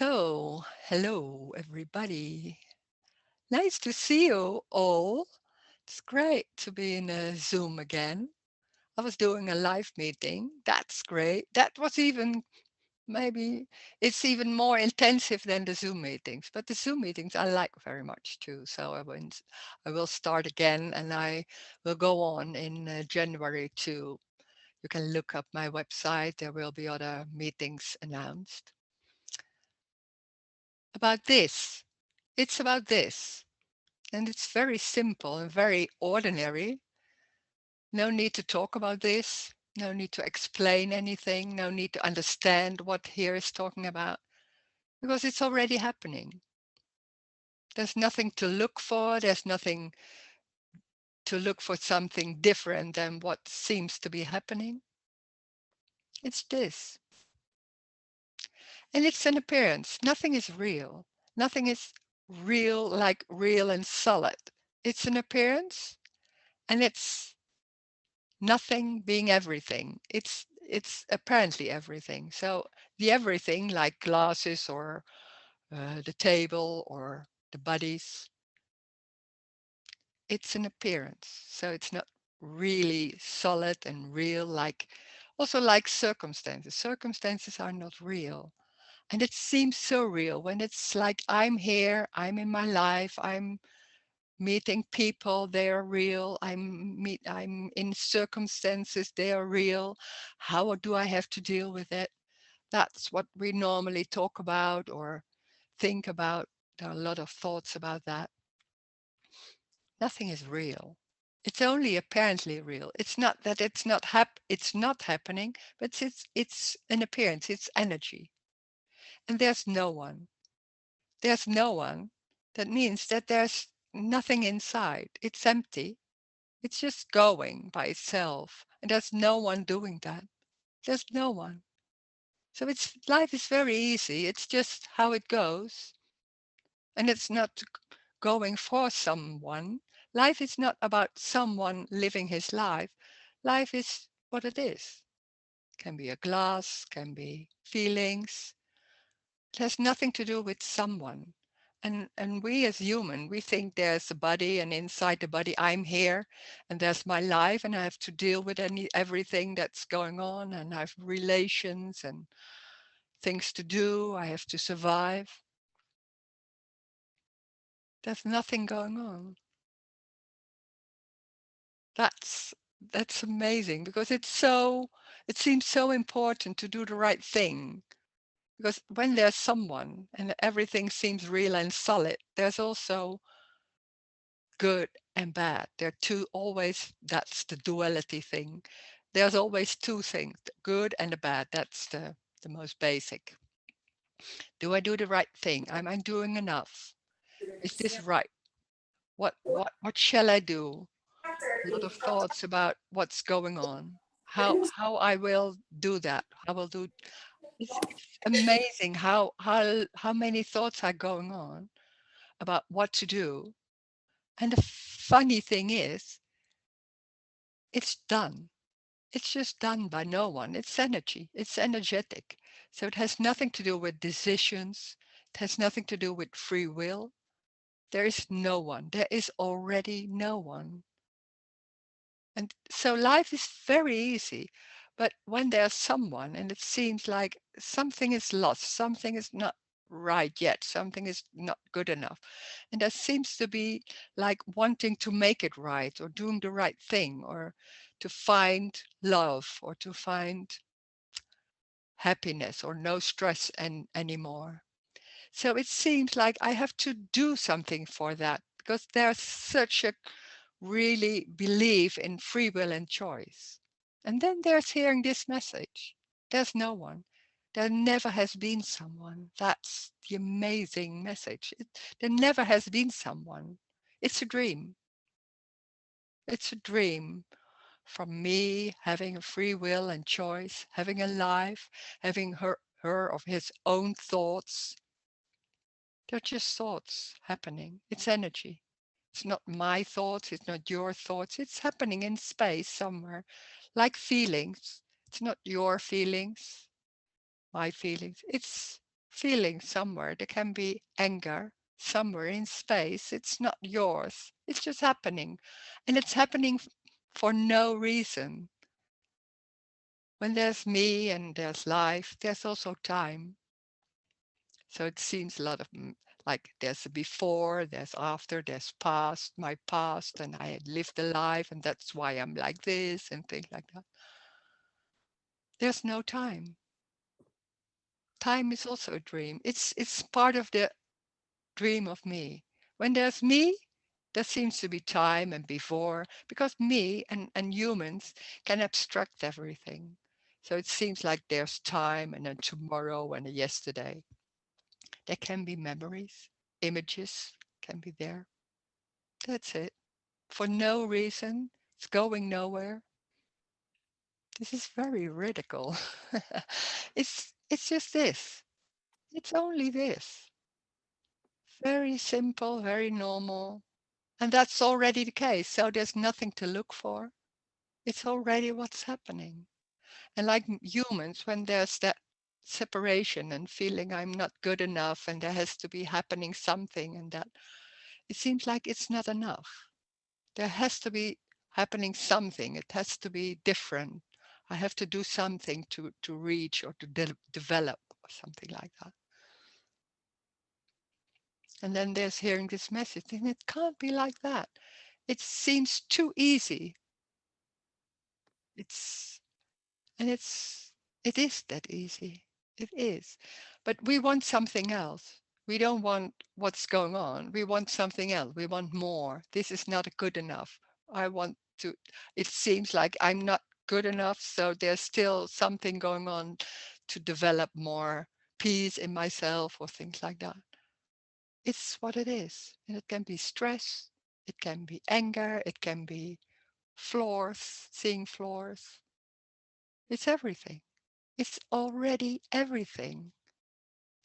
So, hello everybody. Nice to see you all. It's great to be in a Zoom again. I was doing a live meeting. That's great. That was even maybe it's even more intensive than the Zoom meetings. But the Zoom meetings I like very much too. So I will start again and I will go on in January too. You can look up my website. There will be other meetings announced. About this. It's about this. And it's very simple and very ordinary. No need to talk about this. No need to explain anything. No need to understand what here is talking about because it's already happening. There's nothing to look for. There's nothing to look for something different than what seems to be happening. It's this. And it's an appearance. Nothing is real. Nothing is real like real and solid. It's an appearance and it's nothing being everything. It's apparently everything. So the everything, like glasses or the table or the bodies, it's an appearance. So it's not really solid and real. Like also like circumstances. Circumstances are not real. And it seems so real when it's like I'm here, I'm in my life, I'm meeting people, they are real. I'm in circumstances, they are real. How do I have to deal with it? That's what we normally talk about or think about. There are a lot of thoughts about that. Nothing is real. It's only apparently real. It's not that it's not happening, but it's an appearance, it's energy. And there's no one. There's no one. That means that there's nothing inside. It's empty. It's just going by itself. And there's no one doing that. There's no one. So it's life is very easy. It's just how it goes. And it's not going for someone. Life is not about someone living his life. Life is what it is. Can be a glass, can be feelings. It has nothing to do with someone. And we as human, we think there's a body and inside the body I'm here and there's my life and I have to deal with everything that's going on and I have relations and things to do. I have to survive. There's nothing going on. That's that's amazing because it seems so important to do the right thing. Because when there's someone and everything seems real and solid, there's also good and bad. There are two always, that's the duality thing. There's always two things, the good and the bad. That's the most basic. Do I do the right thing? Am I doing enough? Is this right? What shall I do? A lot of thoughts about what's going on. How I will do that. I will do it's amazing how many thoughts are going on about what to do. And the funny thing is, it's done. It's just done by no one. It's energy. It's energetic. So it has nothing to do with decisions. It has nothing to do with free will. There is no one. There is already no one. And so life is very easy. But when there's someone and it seems like something is lost, something is not right yet, something is not good enough. And there seems to be like wanting to make it right or doing the right thing or to find love or to find happiness or no stress anymore. So it seems like I have to do something for that because there's such a really belief in free will and choice. And then there's hearing this message. There's no one. There never has been someone. That's the amazing message. There never has been someone. It's a dream. It's a dream from me having a free will and choice, having a life, having her of his own thoughts. They're just thoughts happening. It's energy. It's not my thoughts. It's not your thoughts. It's happening in space somewhere, like feelings. It's not your feelings, my feelings. It's feeling somewhere. There can be anger somewhere in space. It's not yours. It's just happening. And it's happening for no reason. When there's me and there's life, there's also time. So it seems a lot of like there's a before, there's after, there's past, my past, and I had lived a life, and that's why I'm like this and things like that. There's no time. Time is also a dream. It's part of the dream of me. When there's me, there seems to be time and before, because me and humans can abstract everything. So it seems like there's time and a tomorrow and a yesterday. There can be memories, images can be there. That's it. For no reason. It's going nowhere. This is very radical. It's just this. It's only this. Very simple, very normal. And that's already the case. So there's nothing to look for. It's already what's happening. And like humans, when there's that separation and feeling I'm not good enough and there has to be happening something and that, it seems like it's not enough. There has to be happening something. It has to be different. I have to do something to reach or to develop or something like that. And then there's hearing this message, and it can't be like that. It seems too easy. It's and it is that easy. It is. But we want something else. We don't want what's going on. We want something else. We want more. This is not good enough. I want to, it seems like I'm not good enough. So there's still something going on to develop more peace in myself or things like that. It's what it is. And it can be stress. It can be anger. It can be flaws, seeing flaws. It's everything. It's already everything.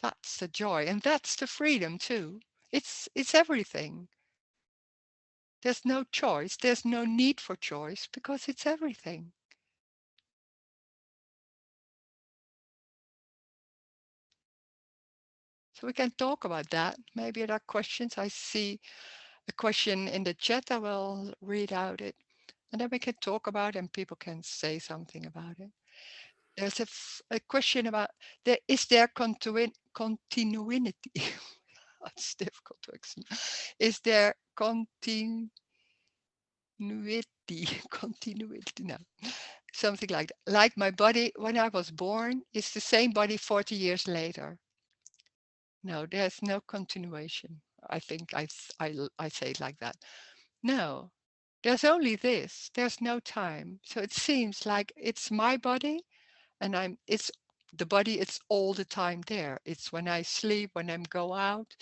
That's the joy. And that's the freedom too. It's everything. There's no choice. There's no need for choice because it's everything. So we can talk about that. Maybe there are questions. I see a question in the chat. I will read out it. And then we can talk about it and people can say something about it. There's a question about is there continuity? That's difficult to explain. Is there continuity, no, something like that. Like my body when I was born is the same body 40 years later. No, there's no continuation. I think I say it like that. No, there's only this. There's no time. So it seems like it's my body and it's the body, it's all the time there. It's when I sleep, when I go out,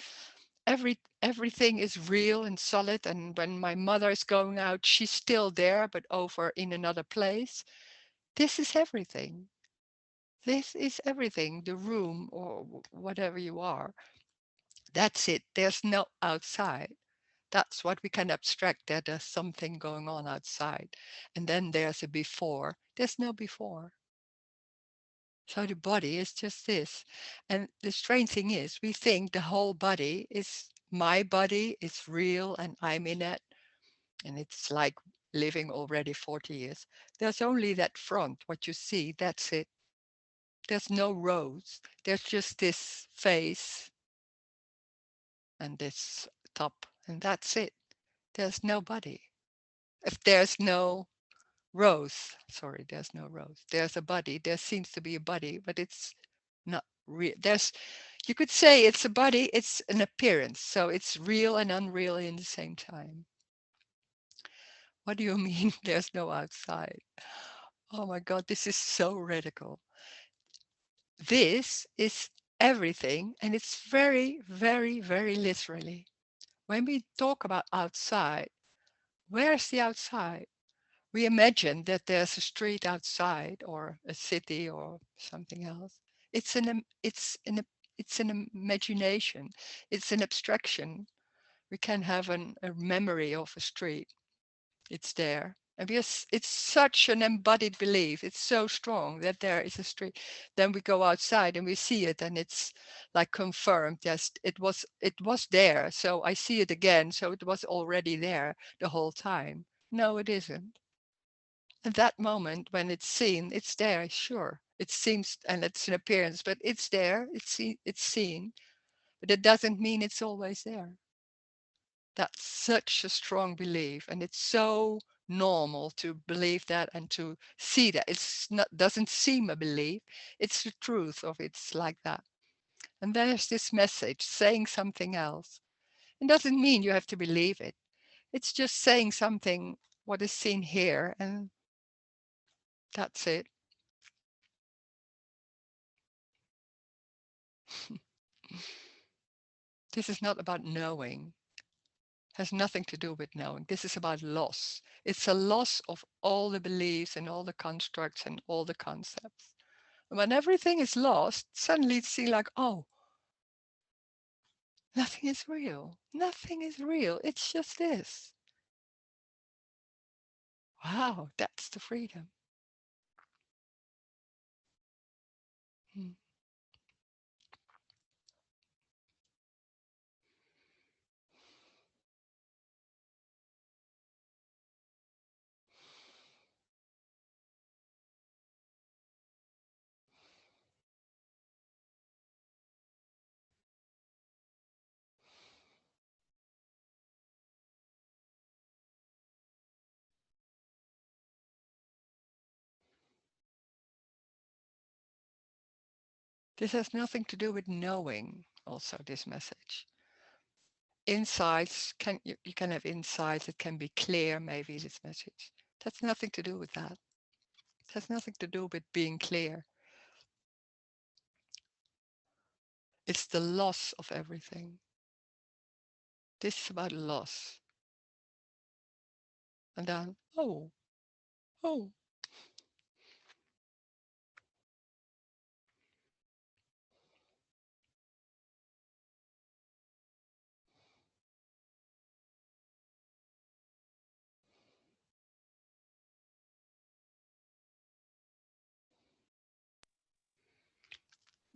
everything is real and solid. And when my mother is going out, she's still there, but over in another place. This is everything. This is everything. The room or whatever you are. That's it. There's no outside. That's what we can abstract, that there's something going on outside. And then there's a before. There's no before. So the body is just this. And the strange thing is, we think the whole body is my body, it's real, and I'm in it. And it's like living already 40 years. There's only that front, what you see, that's it. There's no rose. There's just this face and this top, and that's it. There's no body. If there's no rose, sorry, there's no rose. There's a body. There seems to be a body, but it's not real. You could say it's a body, it's an appearance. So it's real and unreal in the same time. What do you mean there's no outside? Oh my God, this is so radical. This is everything, and it's very, very, very literally. When we talk about outside, where's the outside? We imagine that there's a street outside or a city or something else. It's an imagination. It's an abstraction. We can have a memory of a street. It's there. And because it's such an embodied belief, it's so strong that there is a street. Then we go outside and we see it, and it's like confirmed. Yes, it was there. So I see it again. So it was already there the whole time. No, it isn't. At that moment when it's seen, it's there. Sure, it seems, and it's an appearance, but it's there. It's seen, but it doesn't mean it's always there. That's such a strong belief, and it's so normal to believe that and to see that. It's not doesn't seem a belief, it's the truth of it's like that. And there's this message saying something else. It doesn't mean you have to believe it. It's just saying something what is seen here, and that's it. This is not about knowing. Has nothing to do with knowing. This is about loss. It's a loss of all the beliefs and all the constructs and all the concepts. And when everything is lost, suddenly it's seen like, oh, nothing is real. Nothing is real. It's just this. Wow, that's the freedom. Hmm. This has nothing to do with knowing, also, this message. Insights, you can have insights, it can be clear, maybe, this message. That's nothing to do with that. It has nothing to do with being clear. It's the loss of everything. This is about loss. And then, oh,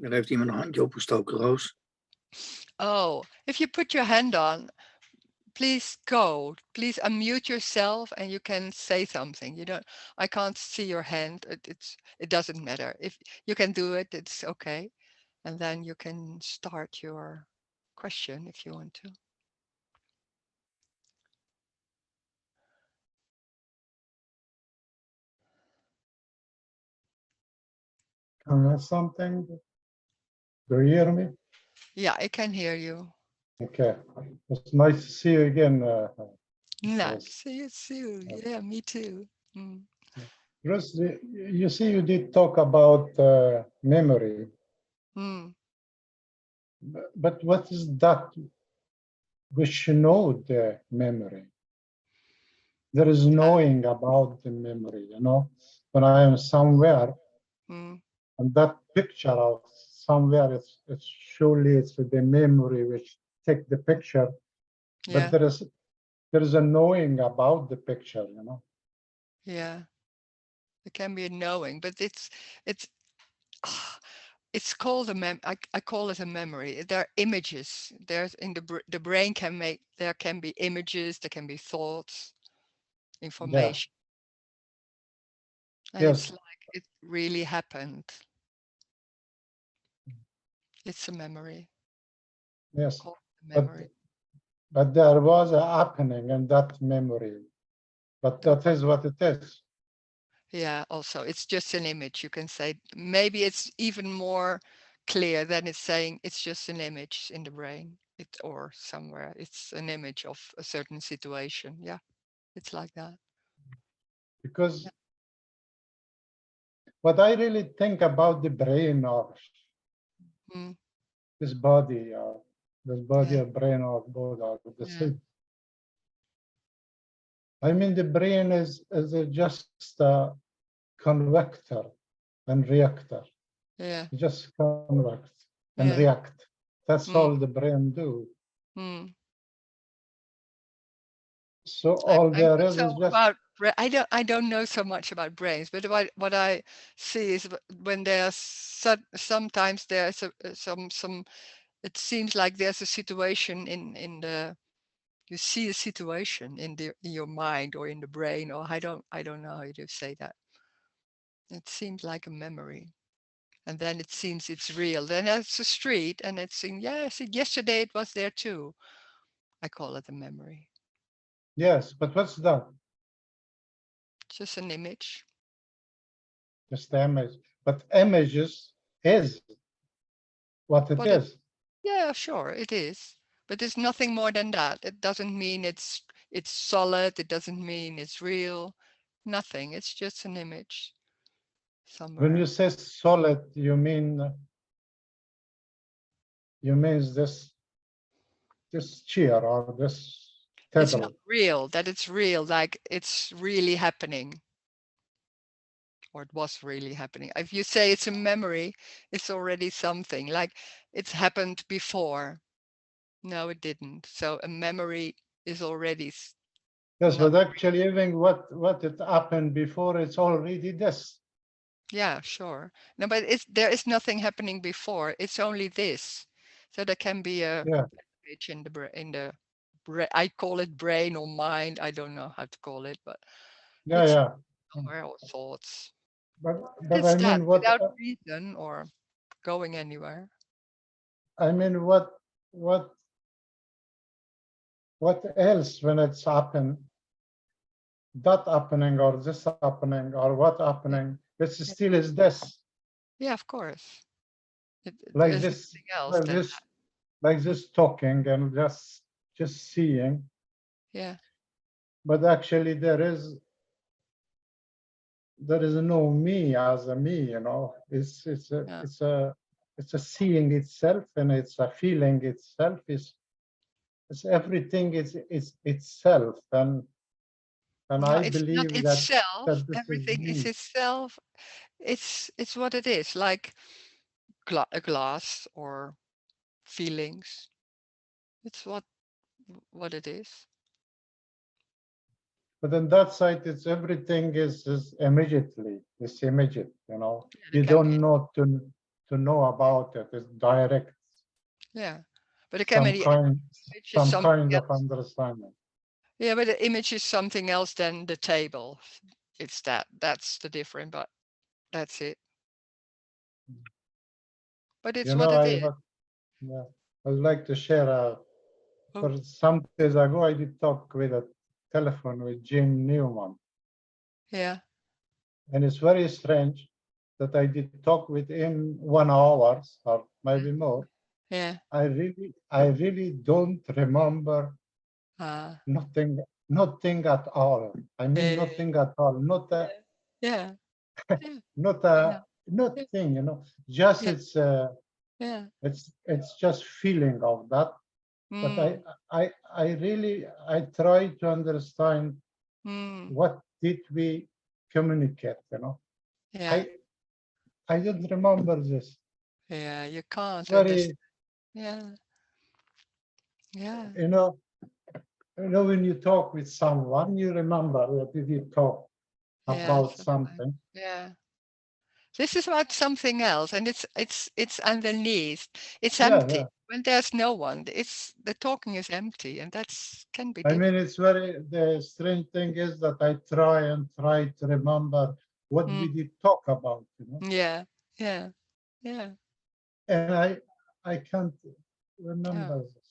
Er heeft iemand een handje opgestoken, Roos. oh. If you put your hand on, please go. Please unmute yourself and you can say something. I can't see your hand. It doesn't matter. If you can do it, it's okay. And then you can start your question if you want to. Something? Do you hear me? Yeah, I can hear you. Okay. It's nice to see you again. Nice. See you soon. Yeah, me too. Mm. Bruce, you see, you did talk about memory. Mm. But what is that which know the memory? There is knowing about the memory, When I am somewhere, and that picture of somewhere, it's surely it's the memory which take the picture, Yeah. but there is a knowing about the picture, Yeah. It can be a knowing, but it's it's called I call it a memory. There are images. There's in the brain there can be images, there can be thoughts, information. And it's Yes. like it really happened. It's a memory. Yes. Called a But memory. but there was a happening in that memory. But that is what it is. Yeah, also it's just an image. You can say maybe it's even more clear than it's saying it's just an image in the brain. Or somewhere. It's an image of a certain situation. Yeah, it's like that. Because what I really think about the brain or Mm. this body or Yeah. or brain or both are the Yeah. same. I mean, the brain is just a convector and reactor. Yeah. It just convect and Yeah. react. That's Mm. all the brain do. Mm. So all I'm there not is so just about I don't know so much about brains, but what I see is when there's sometimes there's some it seems like there's a situation in the you see a situation in your mind or in the brain, or I don't know how to say that. It seems like a memory. And then it seems it's real. Then it's a street and it seems, yes, yesterday it was there too. I call it a memory. Yes, but what's that? Just an image. Just the image. But images is what it But it, is. yeah, sure, it is. But it's nothing more than that. It doesn't mean it's solid. It doesn't mean it's real. Nothing. It's just an image When you somewhere. say solid, you mean this chair or this It's not table. real, that it's real, like it's really happening, or it was really happening. If you say it's a memory, it's already something, like it's happened before. No, it didn't. So a memory is already Yes, not, but actually, even what it happened before, it's already this. yeah, sure. No, but there is nothing happening before. It's only this. So there can be a Yeah, image in the I call it brain or mind. I don't know how to call it, but yeah, it's yeah. somewhere or thoughts. But It's I that mean, without reason or going anywhere. I mean, what, what else when it's happened, that happening or this happening or what Yeah, happening, it's yeah, still is this, yeah, of course. like There's this, nothing else like than this, like this talking and just seeing. yeah, But actually, there is no me as a me, you know. yeah, It's a seeing itself, and it's a feeling itself. It's everything is itself, and no. I It's not believe that itself. this is Everything is me. itself. It's what it is, like a glass or feelings. It's what it is. But on that side, it's everything is immediately. It's immediate, you know. Yeah, it You can be. don't know to know about it. It's direct, Yeah, but it can some be. kind Image is some something kind of else. understanding. Yeah, but the image is something else than the table. It's that. That's the difference. But that's it. But it's You know, what it is. yeah, I would like to share Oh, for some days ago, I did talk with a telephone with Jim Newman, yeah, and it's very strange that I did talk with him 1 hour or maybe mm, more. yeah. I really don't remember Uh, nothing at all. I mean, yeah, nothing at all. yeah, yeah, yeah, Not I know. a Yeah, nothing. You know, just yeah, yeah. it's just feeling of that. But Mm, I try to understand mm, what did we communicate. You know, yeah, I I don't remember this. yeah. You It's can't understand. very, Yeah, yeah, you know, when you talk with someone, you remember that you did talk yeah. about Sometimes. something. Yeah. This is about something else, and it's underneath. It's Yeah, empty. yeah. When there's no one, it's the talking is empty, and that's can be I mean, difficult. it's very, the strange thing is that I try to remember what Mm, we did talk about, you know, yeah, yeah, yeah. and I can't No, remember this.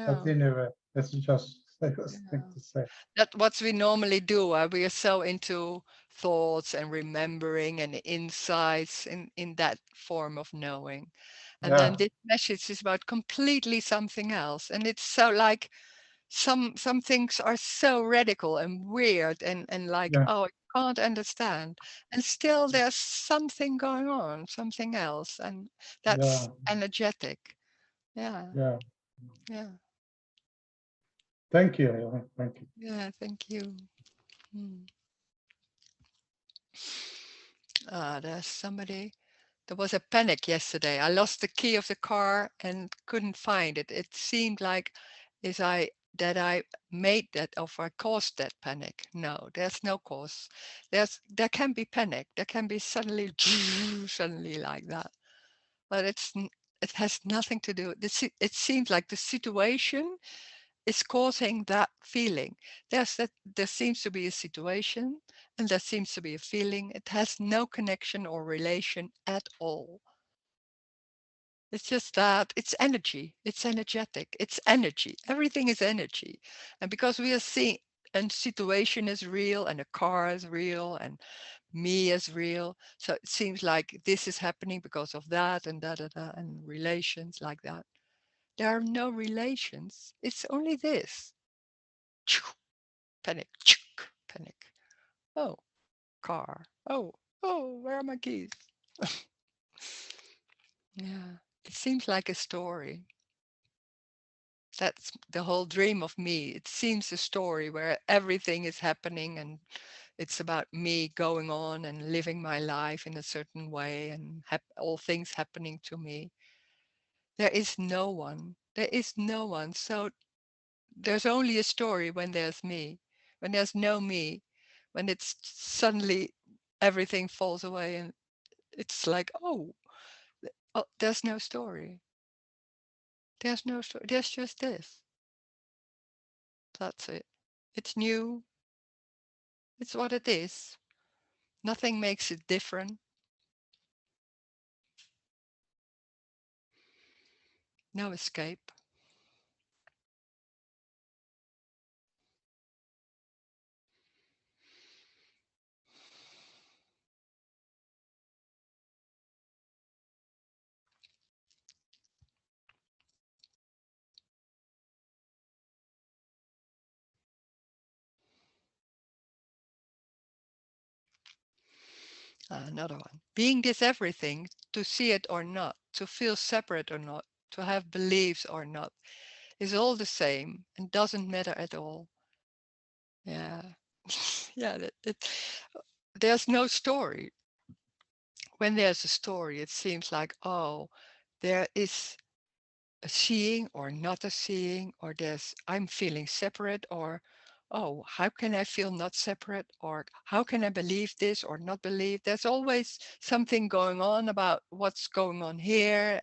But no. anyway, it's just the first thing No. to say. That's what we normally do. We are so into thoughts and remembering and insights in that form of knowing. And then Yeah, this message is about completely something else. And it's so like some things are so radical and weird and like, yeah, oh, I can't understand. And still there's something going on, something else. And that's yeah, energetic. Yeah, yeah. yeah, Thank you. Thank you. yeah. Thank you. Hmm. There's somebody. There was a panic yesterday. I lost the key of the car and couldn't find it. It seemed like as I that I made that or I caused that panic. No, there's no cause. There can be panic. There can be suddenly suddenly like that. But it has nothing to do. It seems like the situation is causing that feeling. There seems to be a situation and there seems to be a feeling. It has no connection or relation at all. It's just that it's energy. It's energetic. It's energy. Everything is energy. And because we are seeing and situation is real and a car is real and me is real. So it seems like this is happening because of that and da and relations like that. There are no relations. It's only this. Panic. Panic. Oh, car. Oh, where are my keys? Yeah. It seems like a story. That's the whole dream of me. It seems a story where everything is happening and it's about me going on and living my life in a certain way and all things happening to me. There is no one. There is no one. So there's only a story when there's me. When there's no me, when it's suddenly everything falls away and it's like, oh, there's no story. There's no story. There's just this. That's it. It's new. It's what it is. Nothing makes it different. No escape. Another one. Being this everything, to see it or not, to feel separate or not, to have beliefs or not, is all the same and doesn't matter at all. Yeah. Yeah, there's no story. When there's a story, it seems like, oh, there is a seeing or not a seeing, or I'm feeling separate, or oh, how can I feel not separate, or how can I believe this or not believe? There's always something going on about what's going on here.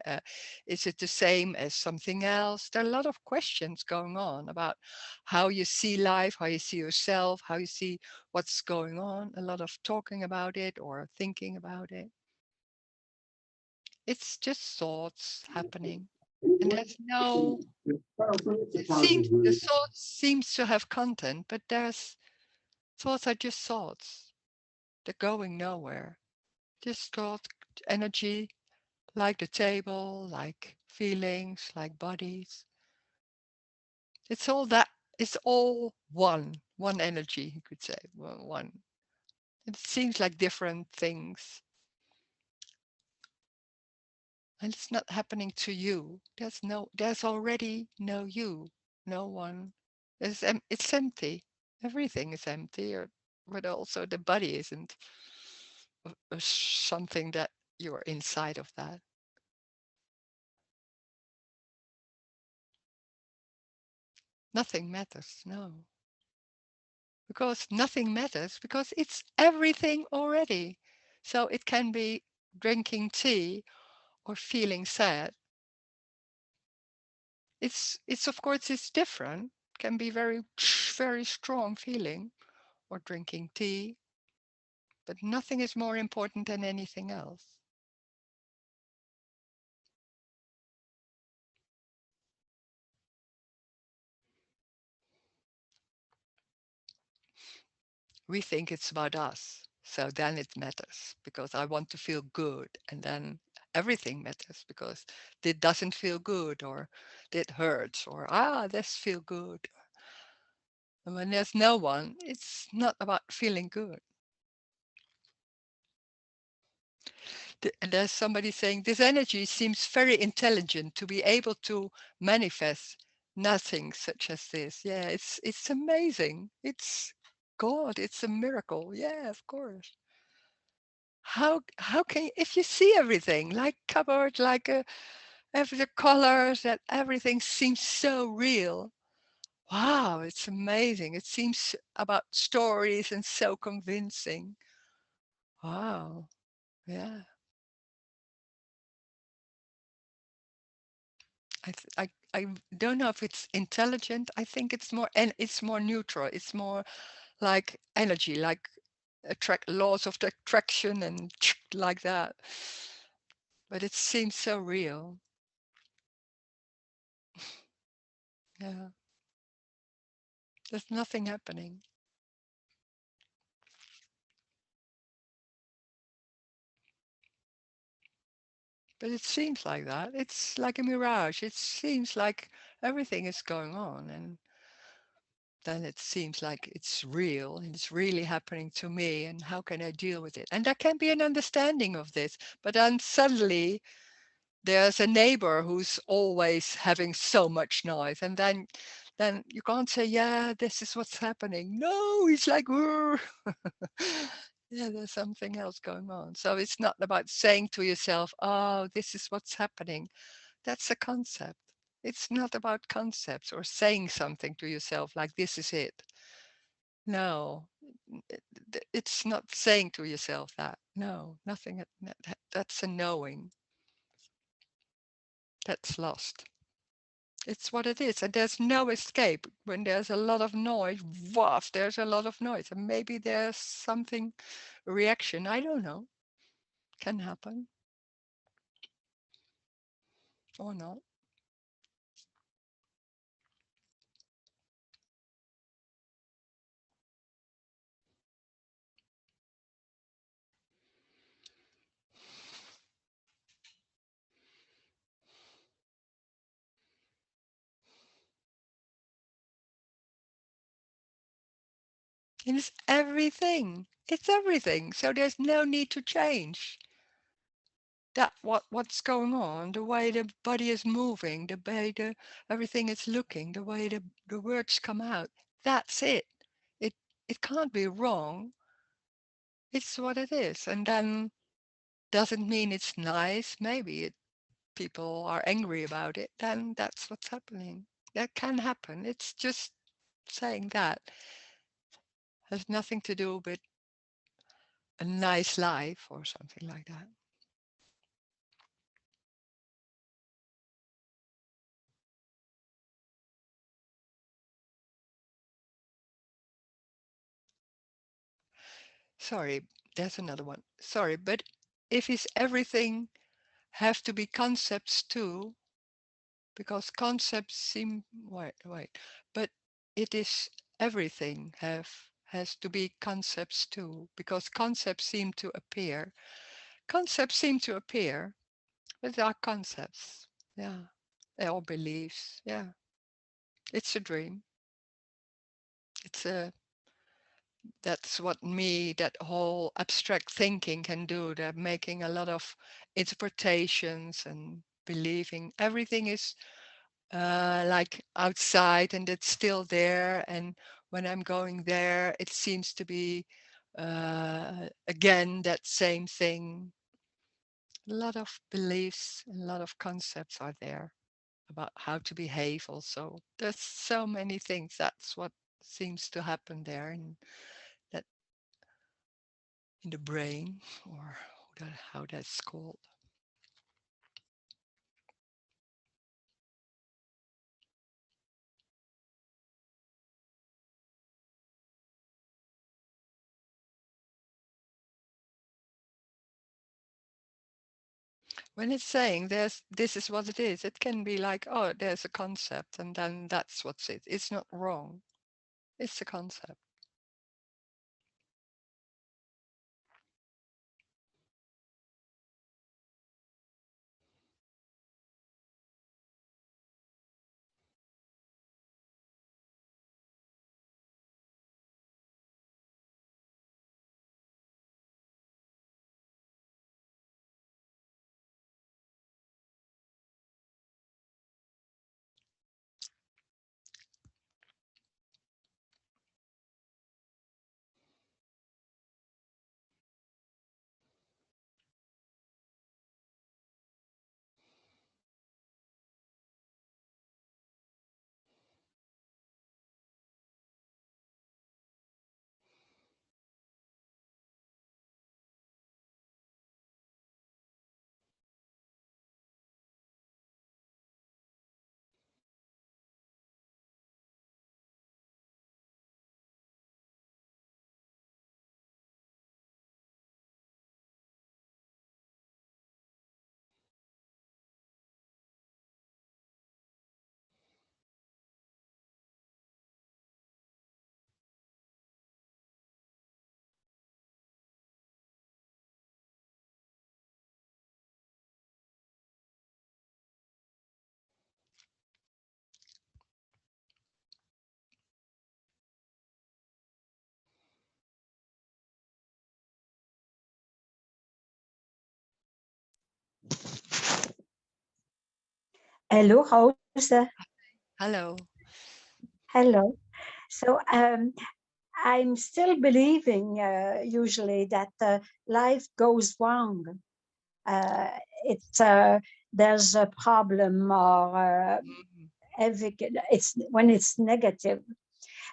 Is it the same as something else? There are a lot of questions going on about how you see life, how you see yourself, how you see what's going on. A lot of talking about it or thinking about it. It's just thoughts happening. And there's no it seems the thought seems to have content, but there's thoughts are just thoughts. They're going nowhere. Just thought energy, like the table, like feelings, like bodies. It's all that. It's all one energy. You could say one. It seems like different things, and it's not happening to you. There's already no you, no one. It's empty. Everything is empty, but also the body isn't something that you're inside of that. Nothing matters, no. Because nothing matters because it's everything already. So it can be drinking tea or feeling sad. It's of course it's different. Can be very strong feeling or drinking tea, but nothing is more important than anything else. We think it's about us. So then it matters because I want to feel good. And then everything matters because it doesn't feel good or it hurts or, this feel good. And when there's no one, it's not about feeling good. And there's somebody saying this energy seems very intelligent to be able to manifest nothing such as this. Yeah, it's amazing. It's God, it's a miracle. Yeah, of course. How can if you see everything like cupboard, like every the colors, that everything seems so real, wow, it's amazing. It seems about stories and so convincing. Wow. Yeah. I don't know if it's intelligent. I think it's more, and it's more neutral. It's more like energy, like attract laws of attraction and like that. But it seems so real. Yeah. There's nothing happening. But it seems like that. It's like a mirage. It seems like everything is going on, and then it seems like it's real and it's really happening to me, and how can I deal with it? And there can be an understanding of this, but then suddenly there's a neighbor who's always having so much noise, and then you can't say, yeah, this is what's happening. No, he's like, yeah, there's something else going on. So it's not about saying to yourself, oh, this is what's happening. That's a concept. It's not about concepts or saying something to yourself like, this is it. No, it's not saying to yourself that. No, nothing. That's a knowing. That's lost. It's what it is. And there's no escape. When there's a lot of noise, woof, there's a lot of noise. And maybe there's something, a reaction. I don't know. Can happen or not. And it's everything. It's everything. So there's no need to change. That what's going on, the way the body is moving, the way everything is looking, the way the words come out. That's it. It it can't be wrong. It's what it is. And then doesn't mean it's nice. Maybe people are angry about it. Then that's what's happening. That can happen. It's just saying that has nothing to do with a nice life or something like that. Sorry, there's another one. Sorry, but if is everything have to be concepts too, because concepts seem wait, but it is everything has to be concepts too, because concepts seem to appear. Concepts seem to appear, but they are concepts. Yeah, they are beliefs. Yeah, it's a dream. It's a that's what that whole abstract thinking can do. They're making a lot of interpretations and believing everything is like outside and it's still there. And when I'm going there, it seems to be again that same thing. A lot of beliefs and a lot of concepts are there about how to behave also. There's so many things. That's what seems to happen there. And that in the brain, or how that's called. When it's saying this is what it is, it can be like, oh, there's a concept, and then that's what's it. It's not wrong. It's a concept. Hello, Rose. Hello. Hello. So I'm still believing usually that life goes wrong. Uh, it's there's a problem or Mhm. it's when it's negative.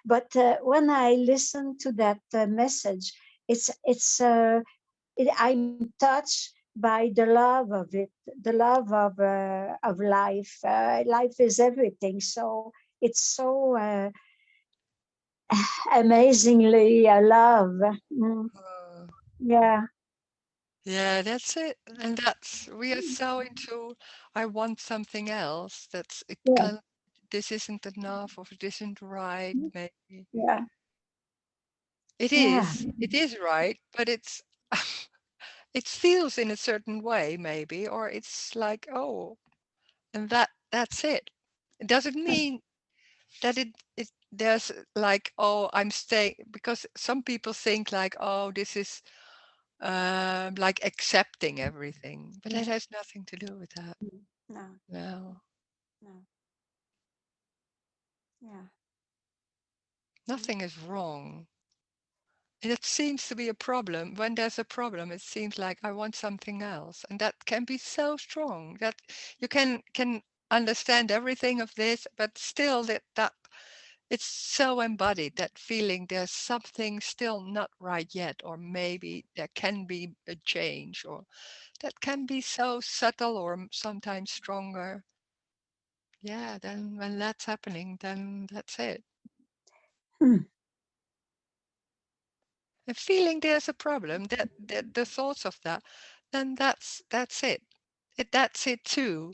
But when I listen to that message, I'm touched by the love of it, the love of life. Life is everything. So it's so amazingly love. Mm, Uh, yeah, yeah, that's it. And that's we are so into I want something else. That's it yeah, can this isn't enough or this isn't right, maybe. yeah, It yeah, is. It is right, but it's it feels in a certain way, maybe, or it's like, oh, and that's it. It doesn't mean that it there's like, oh, I'm staying because some people think like, oh, this is like accepting everything, but that yeah. has nothing to do with that. No, No, no, yeah. Mm, nothing is wrong. And it seems to be a problem. When there's a problem, it seems like I want something else, and that can be so strong that you can understand everything of this, but still that it's so embodied that feeling there's something still not right yet, or maybe there can be a change, or that can be so subtle or sometimes stronger. Yeah, then when that's happening, then that's it. mm, And feeling there's a problem, that the thoughts of that, then that's it. That's it too.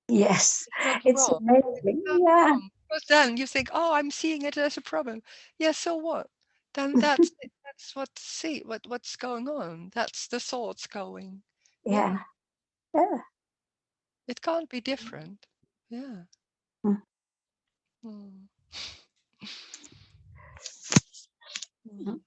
yes, It's not it's wrong. It's amazing. not Yeah, wrong. Because then you think, oh, I'm seeing it as a problem. Yeah, so what? Then that's it. That's what's going on. That's the thoughts going. Yeah. yeah, yeah. It can't be different. Yeah. Mm, Mm. mm. Mm.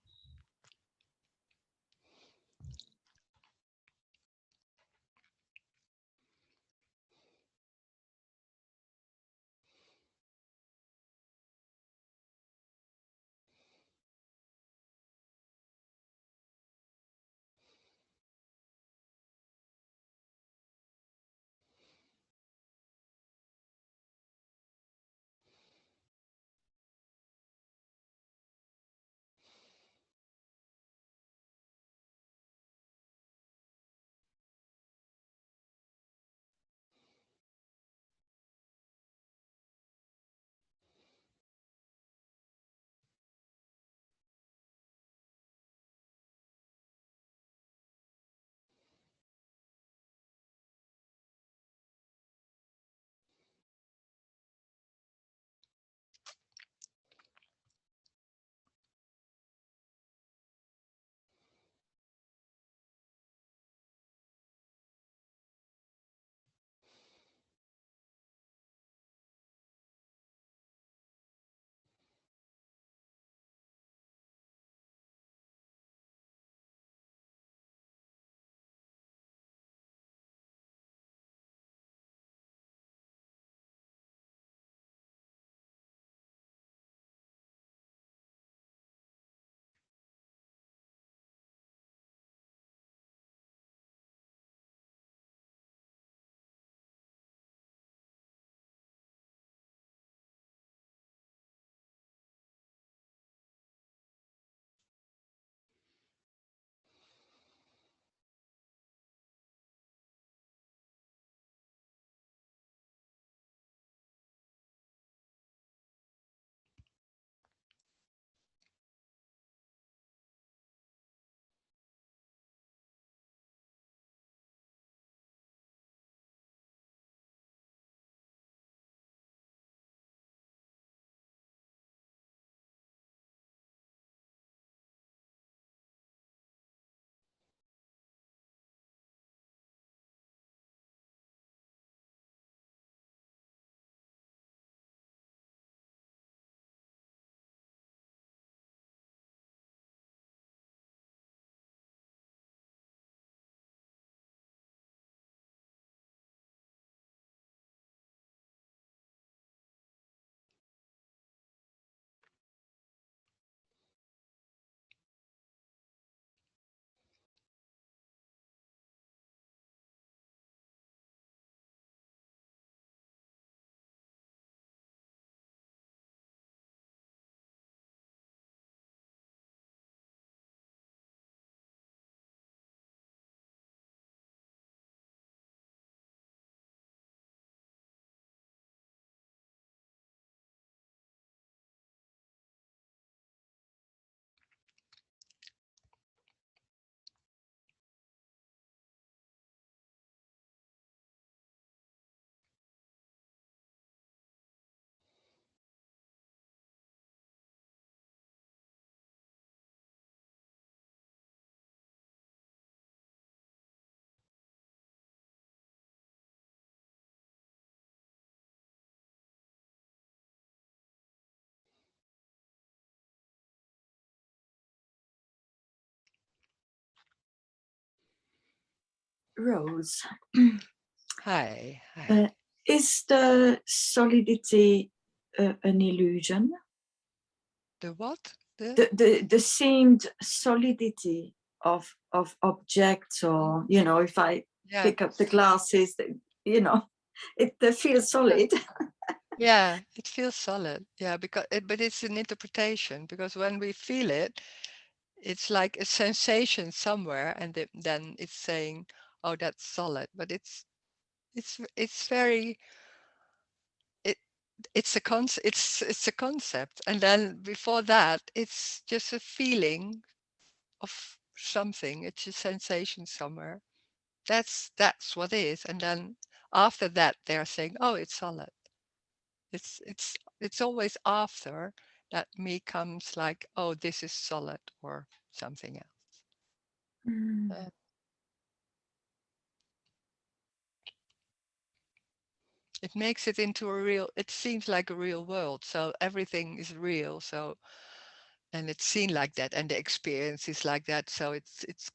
Rose, Hi. Hi. is the solidity an illusion? The what? The seemed solidity of objects, or if I Yeah. pick up the glasses, they feel solid. Yeah, it feels solid. Yeah, but it's an interpretation, because when we feel it, it's like a sensation somewhere, and then it's saying, "Oh, that's solid." But it's very it it's it's a concept, and then before that, it's just a feeling of something. It's a sensation somewhere. That's what it is, and then after that, they're saying, "Oh, it's solid." It's always after that me comes like, oh, this is solid or something else. Mm. It makes it into a real, it seems like a real world. So everything is real. So, and it's seen like that, and the experience is like that. So it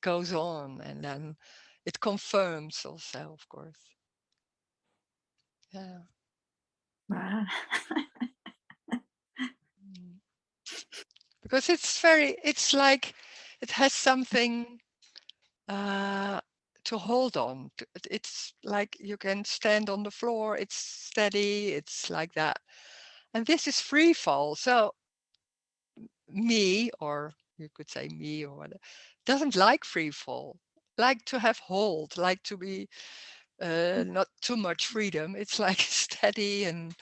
goes on, and then it confirms also, of course. Yeah. Wow. Mm. Because it's like it has something to hold on. It's like you can stand on the floor, it's steady, it's like that. And this is free fall. So me, or you could say me or whatever, doesn't like free fall, like to have hold, like to be not too much freedom. It's like steady and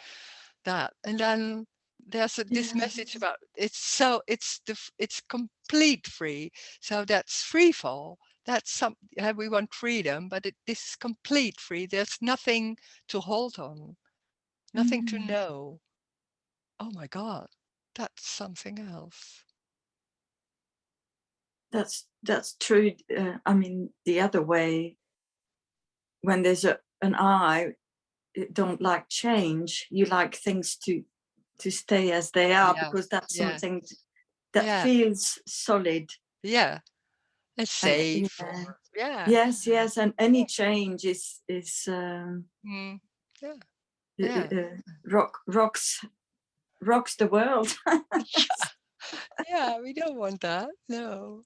that. And then there's this Yeah, message about it's complete free. So that's free fall. That's we want freedom, but this is complete free. There's nothing to hold on, nothing to mm, know. Oh my God, that's something else. that's true. I mean, the other way, when there's an I, don't like change. You like things to stay as they are, Yeah, because that's yeah, something that yeah, feels solid. yeah. And And safe, or yeah, yes, and any change is mm, yeah, uh, yeah. rocks the world. Yeah, we don't want that. No.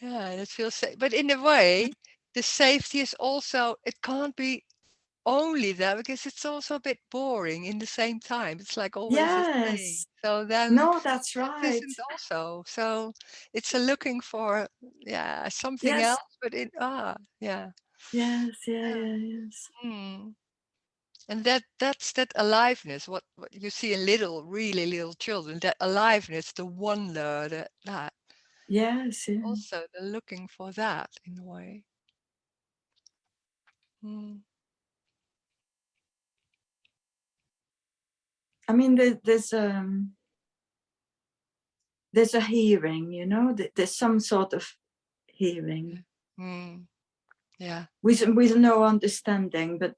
Yeah, it feels safe. But in a way, the safety is also, it can't be only that, because it's also a bit boring in the same time. It's like always the same. Yes, So then no, that's that right. isn't also. So it's a looking for, yeah, something Yes, else, but yeah. Yeah. yes. Mm. And that's that aliveness, what you see in really little children, that aliveness, the wonder, that. Yes, yeah. Also, they're looking for that in a way. Mm. I mean, there's a hearing, there's some sort of hearing Mm. Yeah. with no understanding, but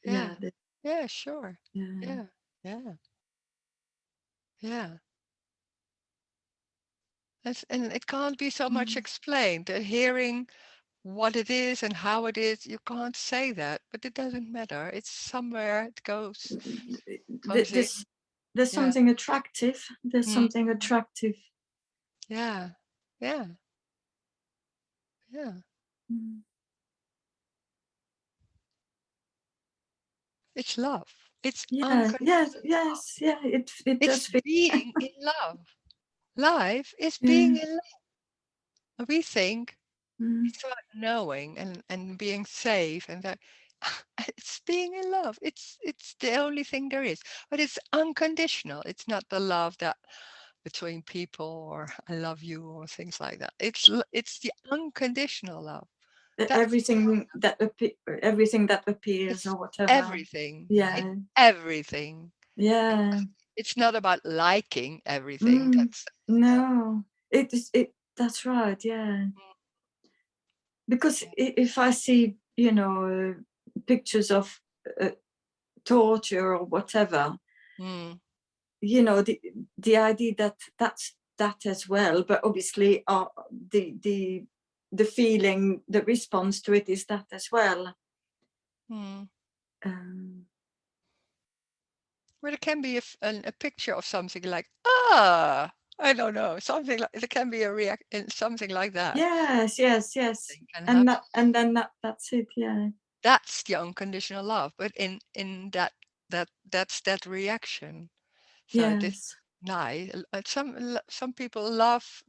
Yeah. yeah, Yeah, sure. yeah, Yeah. Yeah. Yeah. And it can't be so much explained. Hearing what it is and how it is, you can't say that, but it doesn't matter. It's somewhere it goes, comes in. there's Yeah. something attractive. There's Mm. something attractive. Yeah. Yeah. Yeah. Mm. It's love. It's Yeah, unconditional love. yeah. It It's does feel. being in love. Life is Yeah. being in love. We think Mm. it's about knowing and being safe, and that it's being in love. It's the only thing there is. But it's unconditional. It's not the love that between people, or I love you, or things like that. It's the unconditional love. That's Everything that appears it's or whatever. everything. It's Yeah, everything. yeah. It's not about liking everything. Mm. That's No, it is. That's right. Yeah, because if I see, pictures of uh, torture or whatever, mm, the idea that that's that as well, but obviously the the feeling, the response to it is that as well. Well, it can be a picture of something like, I don't know, something like, it can be a something like that. Yes. And That's it. Yeah. that's the unconditional love. But in that's that reaction. So this Yes. nice. Some people love.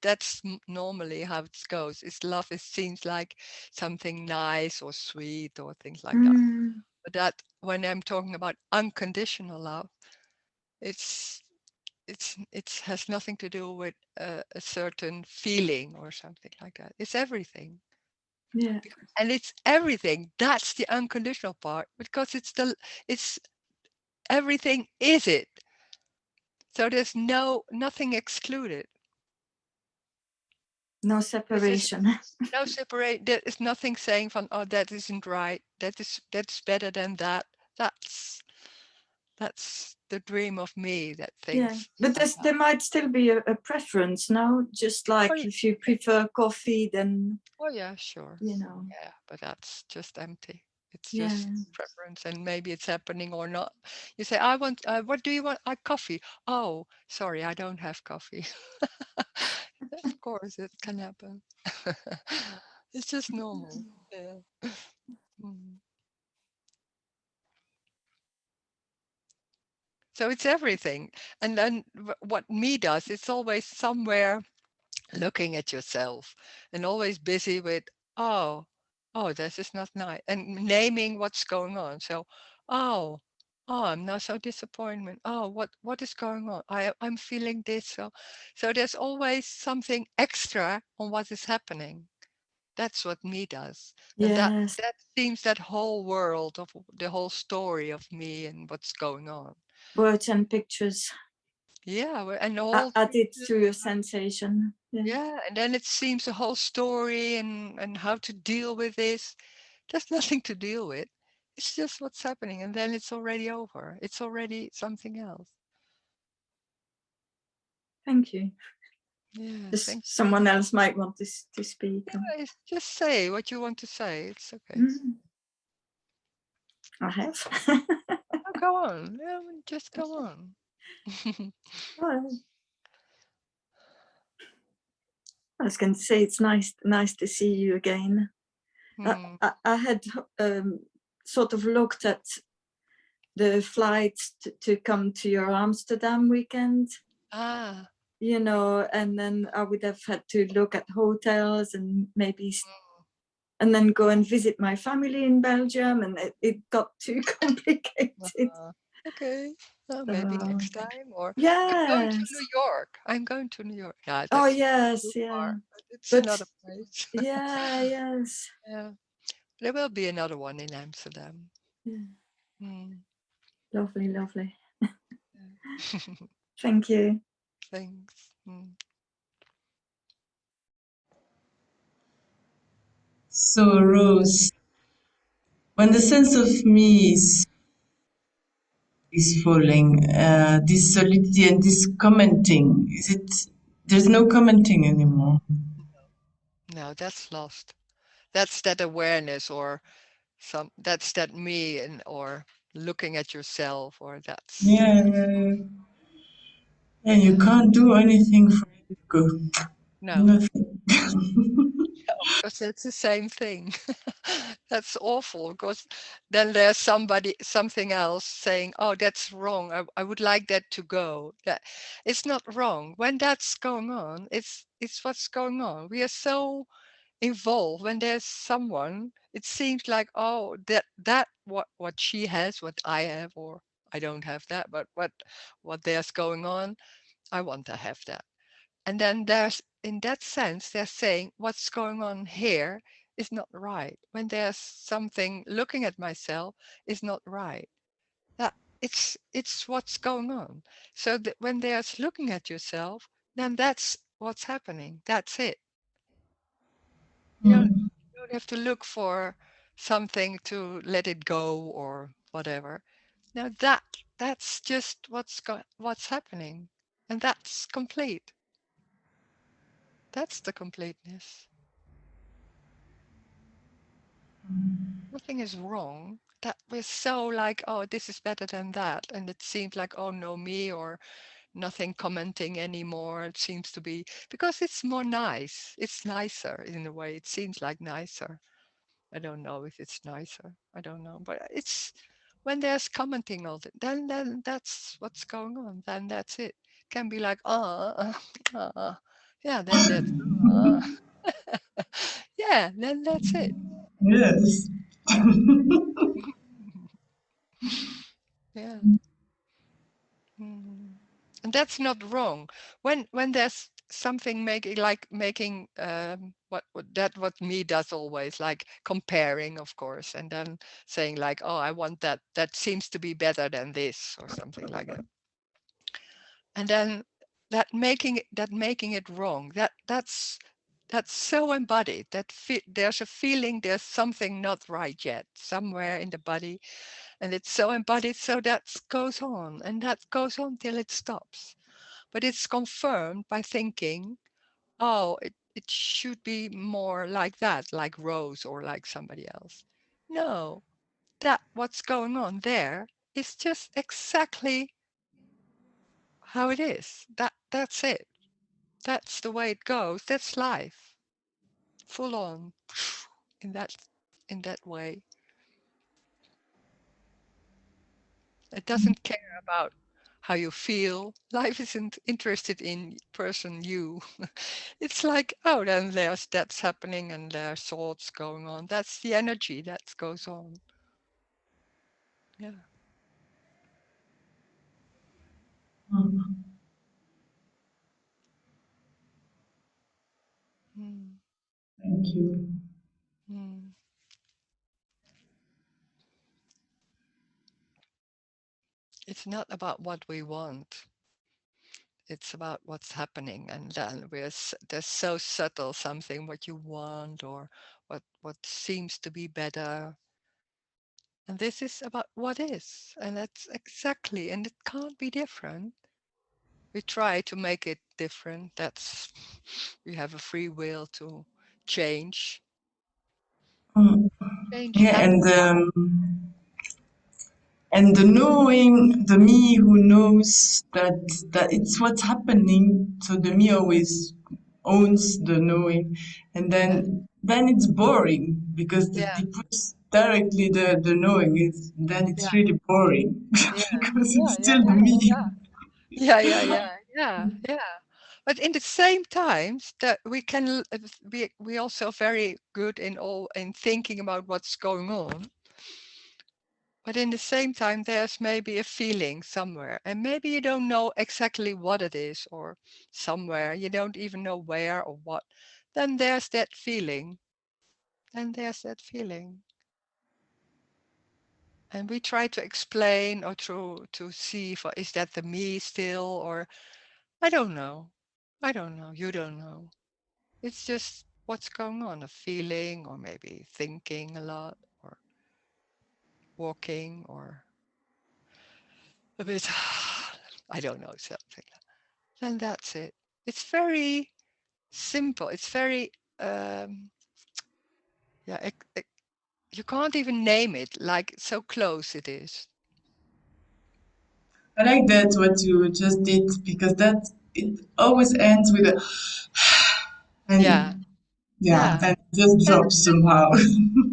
That's normally how it goes. Is love? It seems like something nice or sweet or things like that. But that when I'm talking about unconditional love, it's it has nothing to do with a certain feeling or something like that. It's everything. Yeah. And it's everything. That's the unconditional part, because it's everything is it. So there's nothing excluded. No separation. No separate. There is nothing saying from, oh, that isn't right. That's better than that. That's the dream of me that Yeah, thinks but like there that. might still be a preference now, just like Oh, if you prefer coffee, then oh yeah, sure. Yeah, but that's just empty. It's yeah. just preference, and maybe it's happening or not. You say, I want, what do you want? Coffee. Oh, sorry, I don't have coffee. Of course, it can happen. It's just normal. Yeah. Mm. So it's everything. And then what me does, it's always somewhere looking at yourself and always busy with, oh, this is not nice, and naming what's going on. So, oh, I'm now so disappointment. Oh, what is going on? I'm feeling this. So there's always something extra on what is happening. That's what me does. And Yes. that seems that whole world of the whole story of me and what's going on. Words and pictures Yeah, and the whole added to your sensation. Yeah. yeah, and then it seems the whole story and how to deal with this. There's nothing to deal with. It's just what's happening, and then it's already over. It's already something else. Thank you. Yeah, Just thank someone else might want to speak. you. Just say what you want to say. It's okay. I have. Oh, go on. Yeah, just go on. Well, I was going to say it's nice to see you again. I had sort of looked at the flights to come to your Amsterdam weekend. You know, and then I would have had to look at hotels and maybe and then go and visit my family in Belgium, and it got too complicated. Okay, well, maybe next time, or I'm going to Yes. New York. I'm going to New York. Yeah, Oh that's yes, too yeah. far, but it's But another place. yeah, yes. Yeah, there will be another one in Amsterdam. Yeah. Lovely, lovely. Thank you. Thanks. So, Rose, when the sense of me is falling, this solidity and this commenting, there's no commenting anymore? No, that's lost. That's that awareness, or that's that me, or looking at yourself, or that's Yeah, you can't do anything for ego. no, Nothing. because it's the same thing. That's awful, because then there's something else saying, oh, that's wrong. I would like that to go. That it's not wrong. When that's going on, it's what's going on. We are so involved. When there's someone, it seems like, oh, that what she has, what I have, or I don't have that, but what there's going on, I want to have that. And then there's, in that sense, they're saying what's going on here is not right. When there's something looking at myself is not right. That it's what's going on. So that when there's looking at yourself, then that's what's happening. That's it. You don't have to look for something to let it go or whatever. Now that's just what's happening, and that's complete. That's the completeness. Nothing is wrong. That we're so like, oh, this is better than that. And it seems like, oh, no, me, or nothing commenting anymore. It seems to be because it's more nice. It's nicer in a way. It seems like nicer. I don't know if it's nicer. I don't know. But it's when there's commenting all the then that's what's going on. Then that's it. Can be like, yeah, then that's yeah, then that's it. Yes. Yeah. Mm. And that's not wrong. When there's something making what me does always, like comparing, of course, and then saying like, oh, I want that. That seems to be better than this, or something like that. And then that making it wrong. That's so embodied. There's a feeling there's something not right yet somewhere in the body, and it's so embodied, so that goes on, and that goes on till it stops. But it's confirmed by thinking, oh, it should be more like that, like Rose or like somebody else. No, that what's going on there is just exactly how it is. That's it. That's the way it goes. That's life. Full on in that way. It doesn't care about how you feel. Life isn't interested in person you. It's like, oh, then that's happening and there's thoughts going on. That's the energy that goes on. Yeah. Mm. Mm, Thank you. mm. It's not about what we want. It's about what's happening, and then there's so subtle something what you want or what seems to be better. And this is about what is, and that's exactly, and it can't be different. We try to make it different. That's we have a free will to change. Mm. Change Yeah, happens. and the knowing, the me who knows that it's what's happening. So the me always owns the knowing, and Yeah, then it's boring because yeah, they put directly the knowing. Then yeah, it's really boring yeah, because yeah, it's yeah, still the yeah, me. yeah, yeah, yeah, yeah, yeah. But in the same times that we can we also very good in thinking about what's going on. But in the same time, there's maybe a feeling somewhere, and maybe you don't know exactly what it is, or somewhere you don't even know where or what. Then there's that feeling. Then there's that feeling, and we try to explain or to see if is that the me still, or I don't know. I don't know. You don't know. It's just what's going on, a feeling, or maybe thinking a lot, or walking, or a bit. I don't know something. Then that's it. It's very simple. It's very yeah. You can't even name it. Like so close it is. I like that what you just did because that it always ends with a Yeah, and yeah, yeah. then it just And, drops somehow.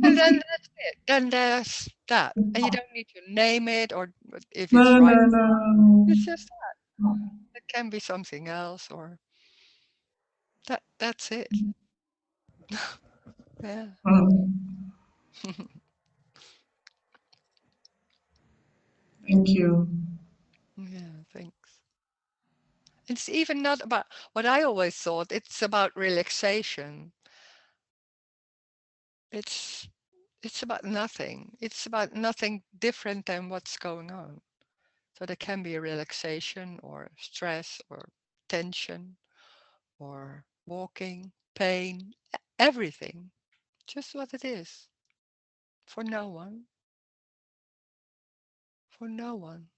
and then that's it. Then there's that, and you don't need to name it or if it's No, right. no, no. It's just that. It can be something else, or that's it. Yeah. Mm, thank you. Yeah. Thanks. It's even not about what I always thought. It's about relaxation. It's it's about nothing. It's about nothing different than what's going on. So there can be a relaxation or stress or tension or walking, pain, everything. Just what it is. For no one. For no one.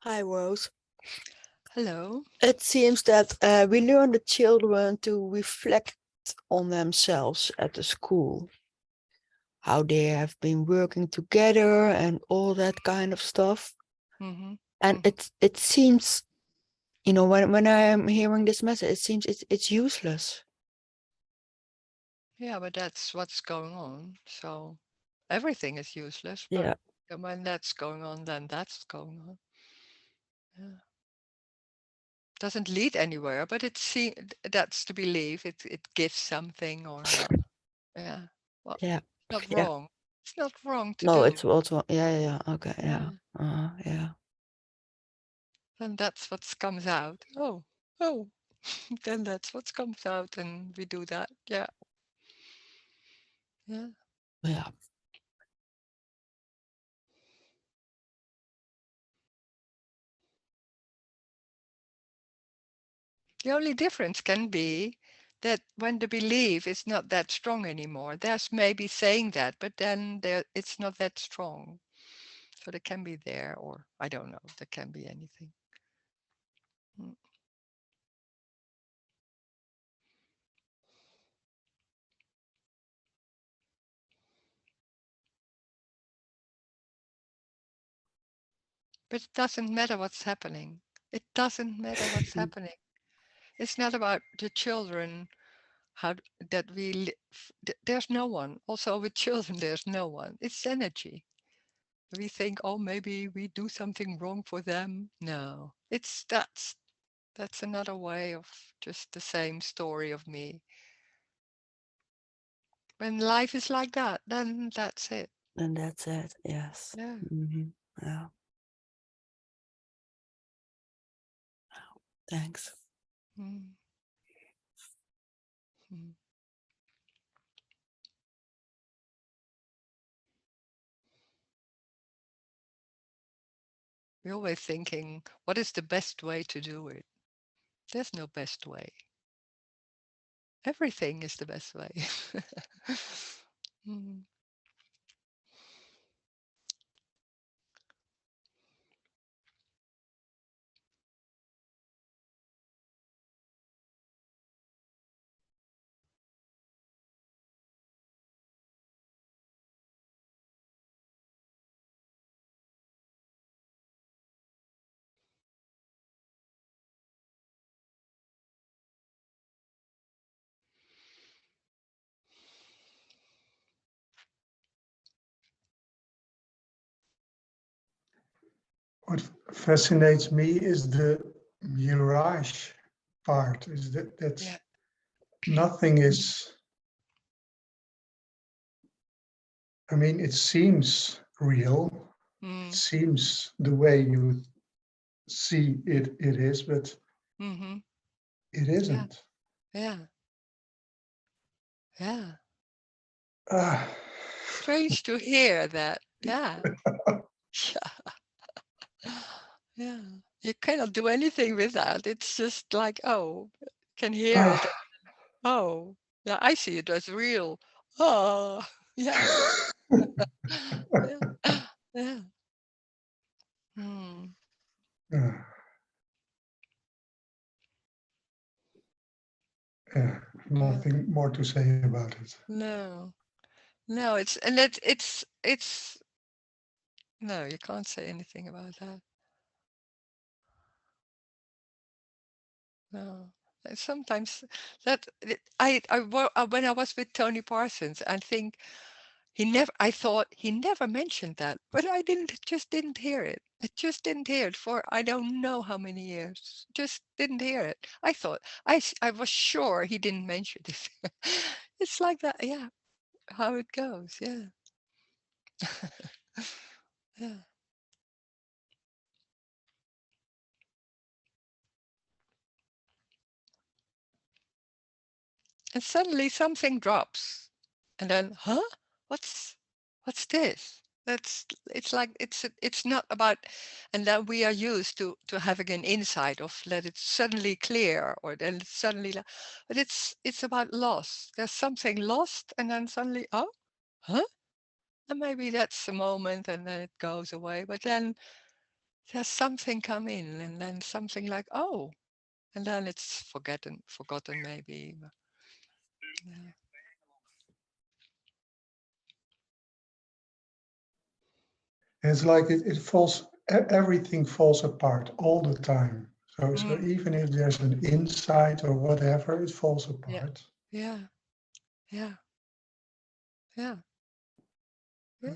Hi, Rose. Hello. It seems that we learn the children to reflect on themselves at the school, how they have been working together and all that kind of stuff. Mm-hmm. And it seems, when I am hearing this message, it seems it's useless. Yeah, but that's what's going on. So everything is useless. But Yeah, when that's going on, then that's going on. Yeah. Doesn't lead anywhere, but that's to believe it gives something or not. Yeah. Well, yeah, not yeah. wrong. It's not wrong to No, do. it's also yeah, okay, Yeah. yeah. Then that's what comes out. Oh, then that's what comes out, and we do that. Yeah. Yeah. Yeah. The only difference can be that when the belief is not that strong anymore, there's maybe saying that, but then it's not that strong. So they can be there, or I don't know, there can be anything. Mm. But it doesn't matter what's happening. It doesn't matter what's happening. It's not about the children, how that there's no one. Also with children, there's no one. It's energy. We think, oh, maybe we do something wrong for them. No, that's another way of just the same story of me. When life is like that, then that's it. And that's it. Yes. Yeah. Yeah. Thanks. Mm. Mm. We're always thinking, what is the best way to do it? There's no best way. Everything is the best way. Mm. What fascinates me is the mirage part. Is that's Yeah. nothing is. I mean, it seems real. It Mm. seems the way you see it. It is, but Mm-hmm. it Yeah. isn't. Yeah. Yeah. Ah. Strange to hear that. Yeah. Yeah. You cannot do anything with that. It's just like, oh, can hear it. Ah. Oh, yeah, I see it as real. Oh, yeah. Yeah. Yeah. Hmm. Yeah, yeah, Yeah. nothing more to say about it. No. No, it's no, you can't say anything about that. No. And sometimes when I was with Tony Parsons, I think I thought he never mentioned that, but I just didn't hear it. I just didn't hear it for I don't know how many years. Just didn't hear it. I thought I was sure he didn't mention it. It's like that, yeah. How it goes, yeah. Yeah. And suddenly something drops, and then, huh? What's what's this? It's like it's not about, and then we are used to having an insight of let it suddenly clear or then it's suddenly, but it's about loss. There's something lost, and then suddenly, oh, huh? And maybe that's a moment, and then it goes away. But then there's something come in, and then something like, oh, and then it's forgotten maybe. Yeah. It's like it falls, everything falls apart all the time. So even if there's an insight or whatever, it falls apart. Yeah. Yeah. Yeah. Yeah.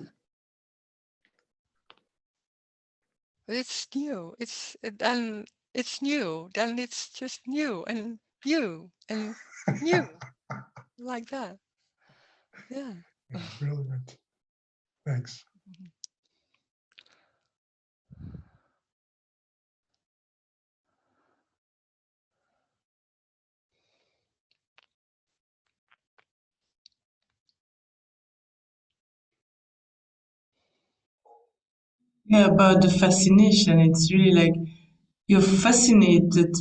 It's new. Then it's new. Then it's just new and new and new like that. Yeah. Yeah, brilliant. Thanks. Yeah, about the fascination, it's really like you're fascinated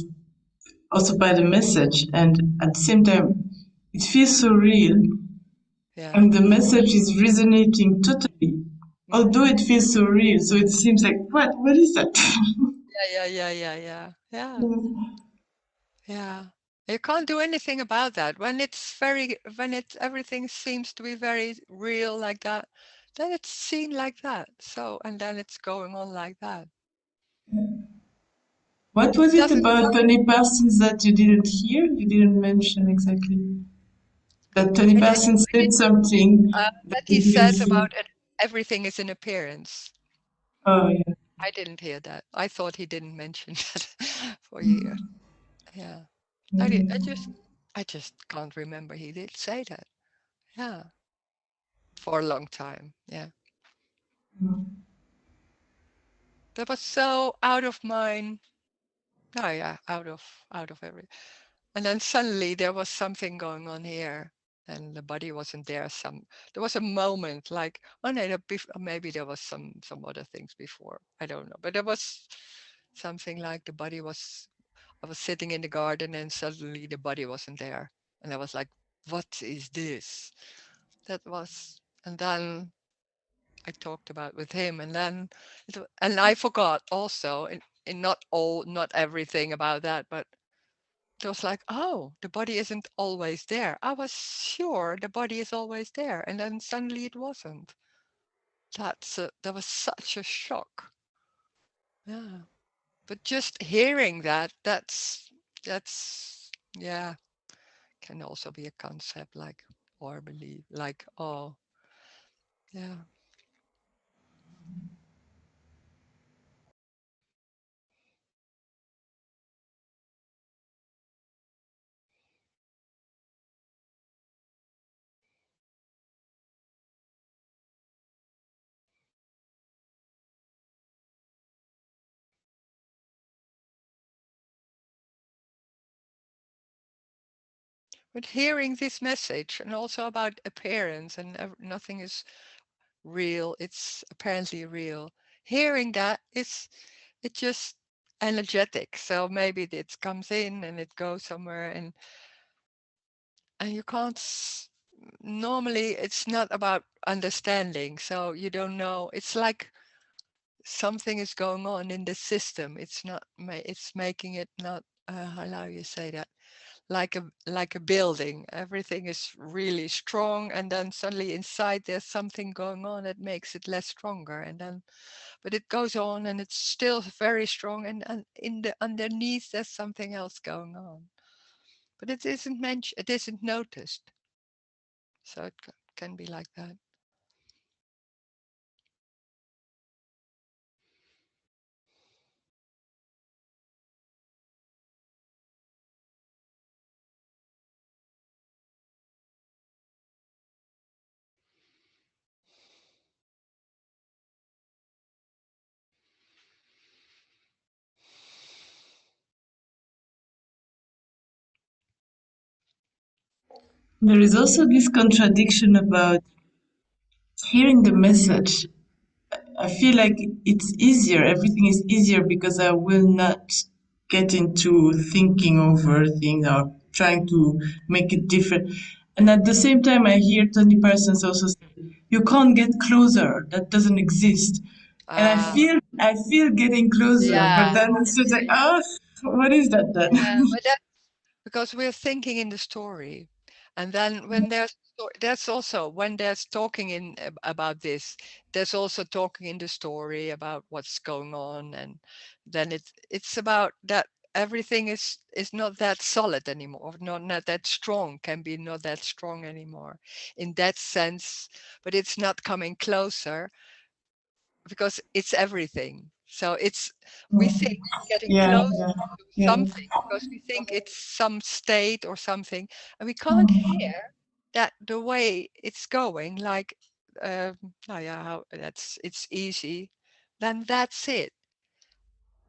also by the message, and at the same time, it feels so real, Yeah. and the message is resonating totally, although it feels so real. So it seems like, what is that? Yeah. Yeah. You can't do anything about that. When everything seems to be very real like that, then it's seen like that. So, and then it's going on like that. What was it Doesn't about Tony Parsons that you didn't hear? You didn't mention exactly. That Tony Parsons said something that that he you didn't said hear. about it, everything is an appearance. Oh, yeah. I didn't hear that. I thought he didn't mention that for years. Yeah. I just can't remember he did say that. Yeah. For a long time. Yeah. That was so out of mine. Oh yeah, out of every. And then suddenly there was something going on here, and the body wasn't there. There was a moment like, oh no, maybe there was some other things before. I don't know, but there was something like the body was. I was sitting in the garden, and suddenly the body wasn't there, and I was like, what is this? That was, and then I talked about with him, and then and I forgot also, in not everything about that, but it was like, oh, the body isn't always there. I was sure the body is always there, and then suddenly it wasn't. That was such a shock. Yeah, but just hearing that's yeah, can also be a concept like or believe like, oh yeah. But hearing this message and also about appearance and nothing is real, it's apparently real. Hearing that it's just energetic. So maybe it comes in and it goes somewhere, and you can't normally it's not about understanding. So you don't know. It's like something is going on in the system. It's not it's making it not how you say that, like a building. Everything is really strong, and then suddenly inside there's something going on that makes it less stronger, and then but it goes on and it's still very strong, and in the underneath there's something else going on, but it isn't mentioned, it isn't noticed. So it can be like that. There is also this contradiction about hearing the message. I feel like it's easier, everything is easier because I will not get into thinking over things or trying to make it different. And at the same time, I hear Tony Parsons also say, you can't get closer, that doesn't exist. And I feel getting closer, Yeah, but then it's just like, oh, what is that then? yeah, but that's because we're thinking in the story. And then when there's also when there's talking about this, there's also talking in the story about what's going on, and then it's about that everything is not that solid anymore, not that strong, can be not that strong anymore in that sense, but it's not coming closer because it's everything. So we think it's getting Yeah, close yeah, to yeah. something because we think it's some state or something, and we can't hear that the way it's going. Like, oh yeah, it's easy. Then that's it.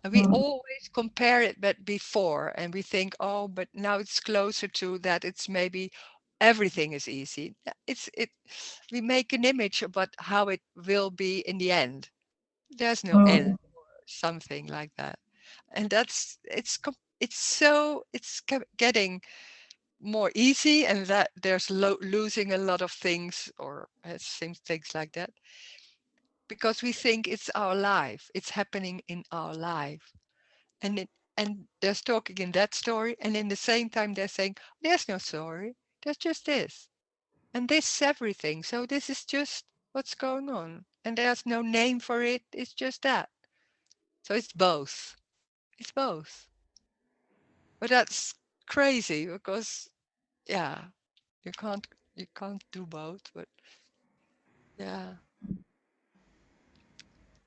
And we always compare it, but before, and we think, oh, but now it's closer to that. It's maybe everything is easy. It's it. We make an image about how it will be in the end. There's no end or something like that, and it's getting more easy, and that there's losing a lot of things or things like that because we think it's our life, it's happening in our life, and there's talking in that story, and in the same time they're saying there's no story, there's just this, and this is everything, so this is just what's going on, and there's no name for it, it's just that. So it's both. It's both. But that's crazy because yeah, you can't do both. But yeah,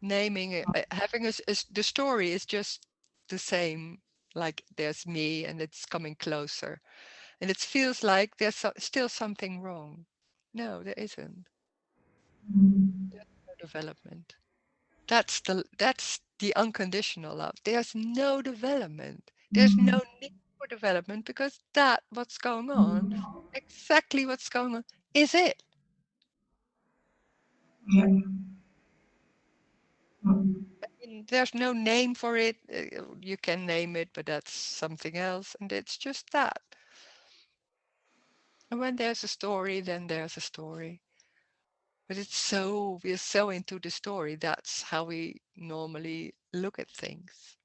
naming it, having the story is just the same. Like there's me and it's coming closer, and it feels like there's still something wrong. No, there isn't. There's no development. That's the unconditional love. There's no development. There's no need for development because what's going on, exactly what's going on, is it. Yeah. And there's no name for it. You can name it, but that's something else, and it's just that. And when there's a story, then there's a story. But we're so into the story. That's how we normally look at things.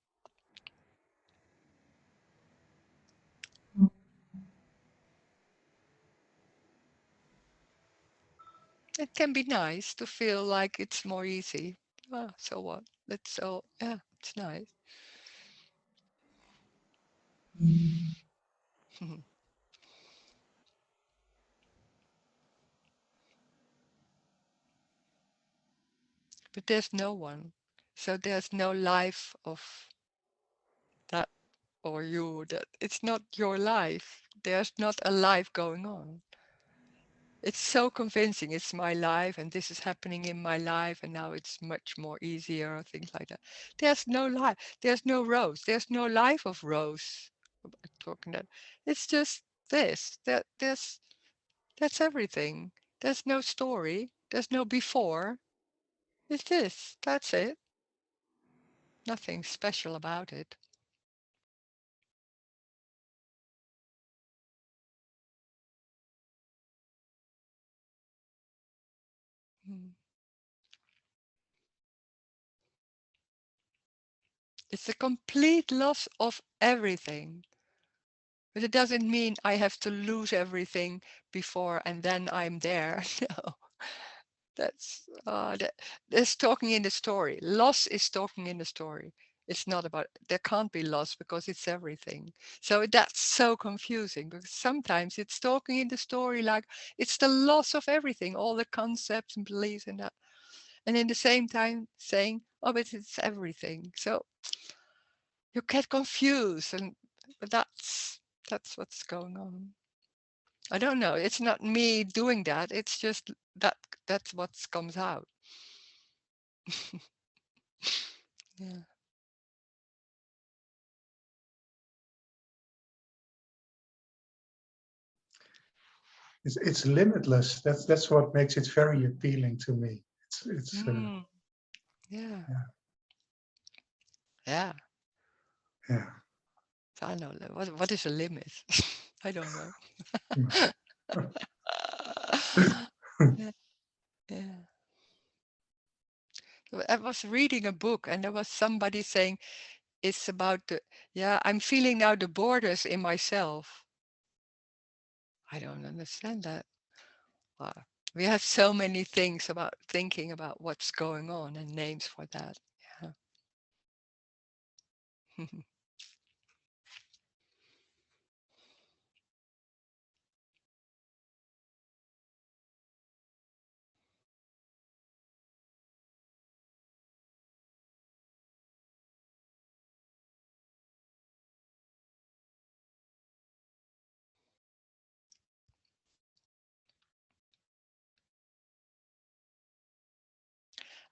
It can be nice to feel like it's more easy. Ah, so what? Yeah, it's nice. But there's no one. So there's no life of that or you. That it's not your life. There's not a life going on. It's so convincing. It's my life, and this is happening in my life, and now it's much more easier, or things like that. There's no life. There's no Rose. There's no life of Rose. Talking that. It's just this. That's everything. There's no story. There's no before. It's this. That's it. Nothing special about it. Mm. It's a complete loss of everything. But it doesn't mean I have to lose everything before and then I'm there. No, that's talking in the story. Loss is talking in the story. It's not about, there can't be loss because it's everything. So that's so confusing because sometimes it's talking in the story like it's the loss of everything, all the concepts and beliefs and that. And in the same time saying, oh, but it's everything. So you get confused, and but that's what's going on. I don't know. It's not me doing that. It's just that's what comes out. Yeah. It's limitless. That's what makes it very appealing to me. It's Yeah. yeah. Yeah. Yeah. So I know what is a limit. I don't know. Yeah. Yeah. So I was reading a book and there was somebody saying it's about the, yeah, I'm feeling now the borders in myself. I don't understand that. Uh, we have so many things about thinking about what's going on and names for that. Yeah.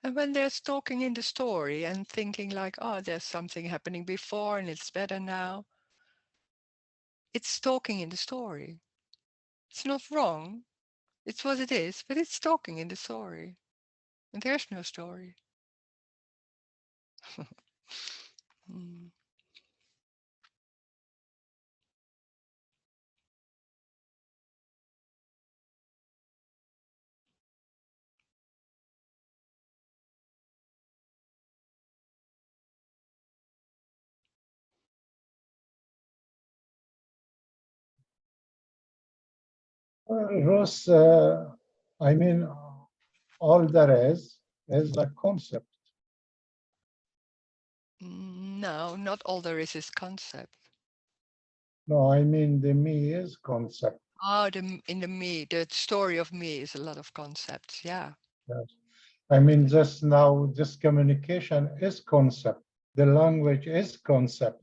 And when there's talking in the story and thinking like, oh, there's something happening before and it's better now, it's talking in the story. It's not wrong. It's what it is, but it's talking in the story. And there's no story. Mm. Rose, I mean, all there is a concept. No, not all there is concept. No, I mean the me is concept. Oh, in the me, the story of me is a lot of concepts. Yeah. Yes. I mean, just now, this communication is concept. The language is concept.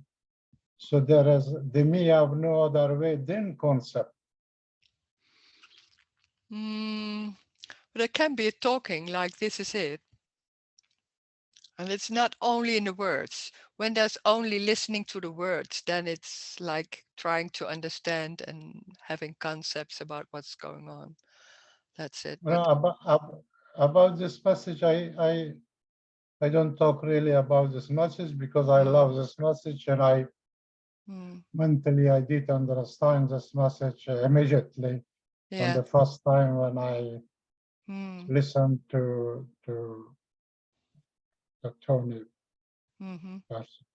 So there is the me have no other way than concept. But it can be a talking like this is it. And it's not only in the words. When there's only listening to the words, then it's like trying to understand and having concepts about what's going on. That's it. But About this message, I don't talk really about this message because I love this message and I mentally I did understand this message immediately on the first time when I listened to the Tony message.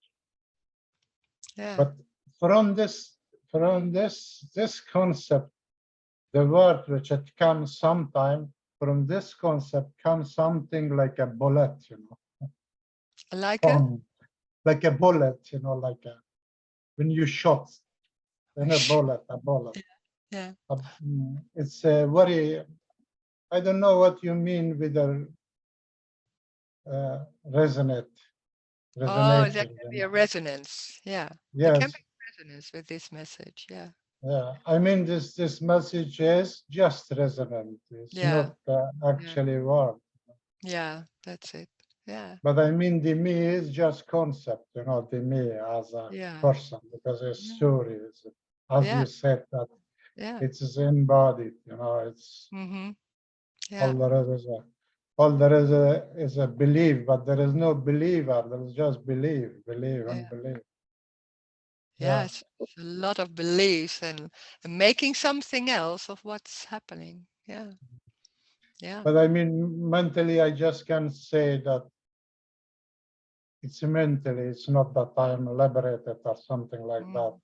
Yeah. But from this concept, the word which it comes sometime from this concept comes something like a bullet, you know. Like a like a bullet, you know, like a when you shot in a bullet. Yeah. It's a very, I don't know what you mean with a resonate. Oh, there Resonating, can you be a know. resonance. Yeah. There can Yes. be resonance with this message. Yeah. Yeah. I mean, this message is just resonant. It's Yeah. not actually word. Yeah. That's it. Yeah. But I mean, the me is just concept, you know, the me as a Yeah. person, because it's story. It's, as Yeah. you said, that Yeah. it's embodied, you know, it's Yeah. all there is a belief, but there is no believer. There is just believe, and believe. Yeah. It's a lot of beliefs and making something else of what's happening. Yeah. Yeah. But I mean, mentally, I just can say that it's mentally. It's not that I'm liberated or something like that.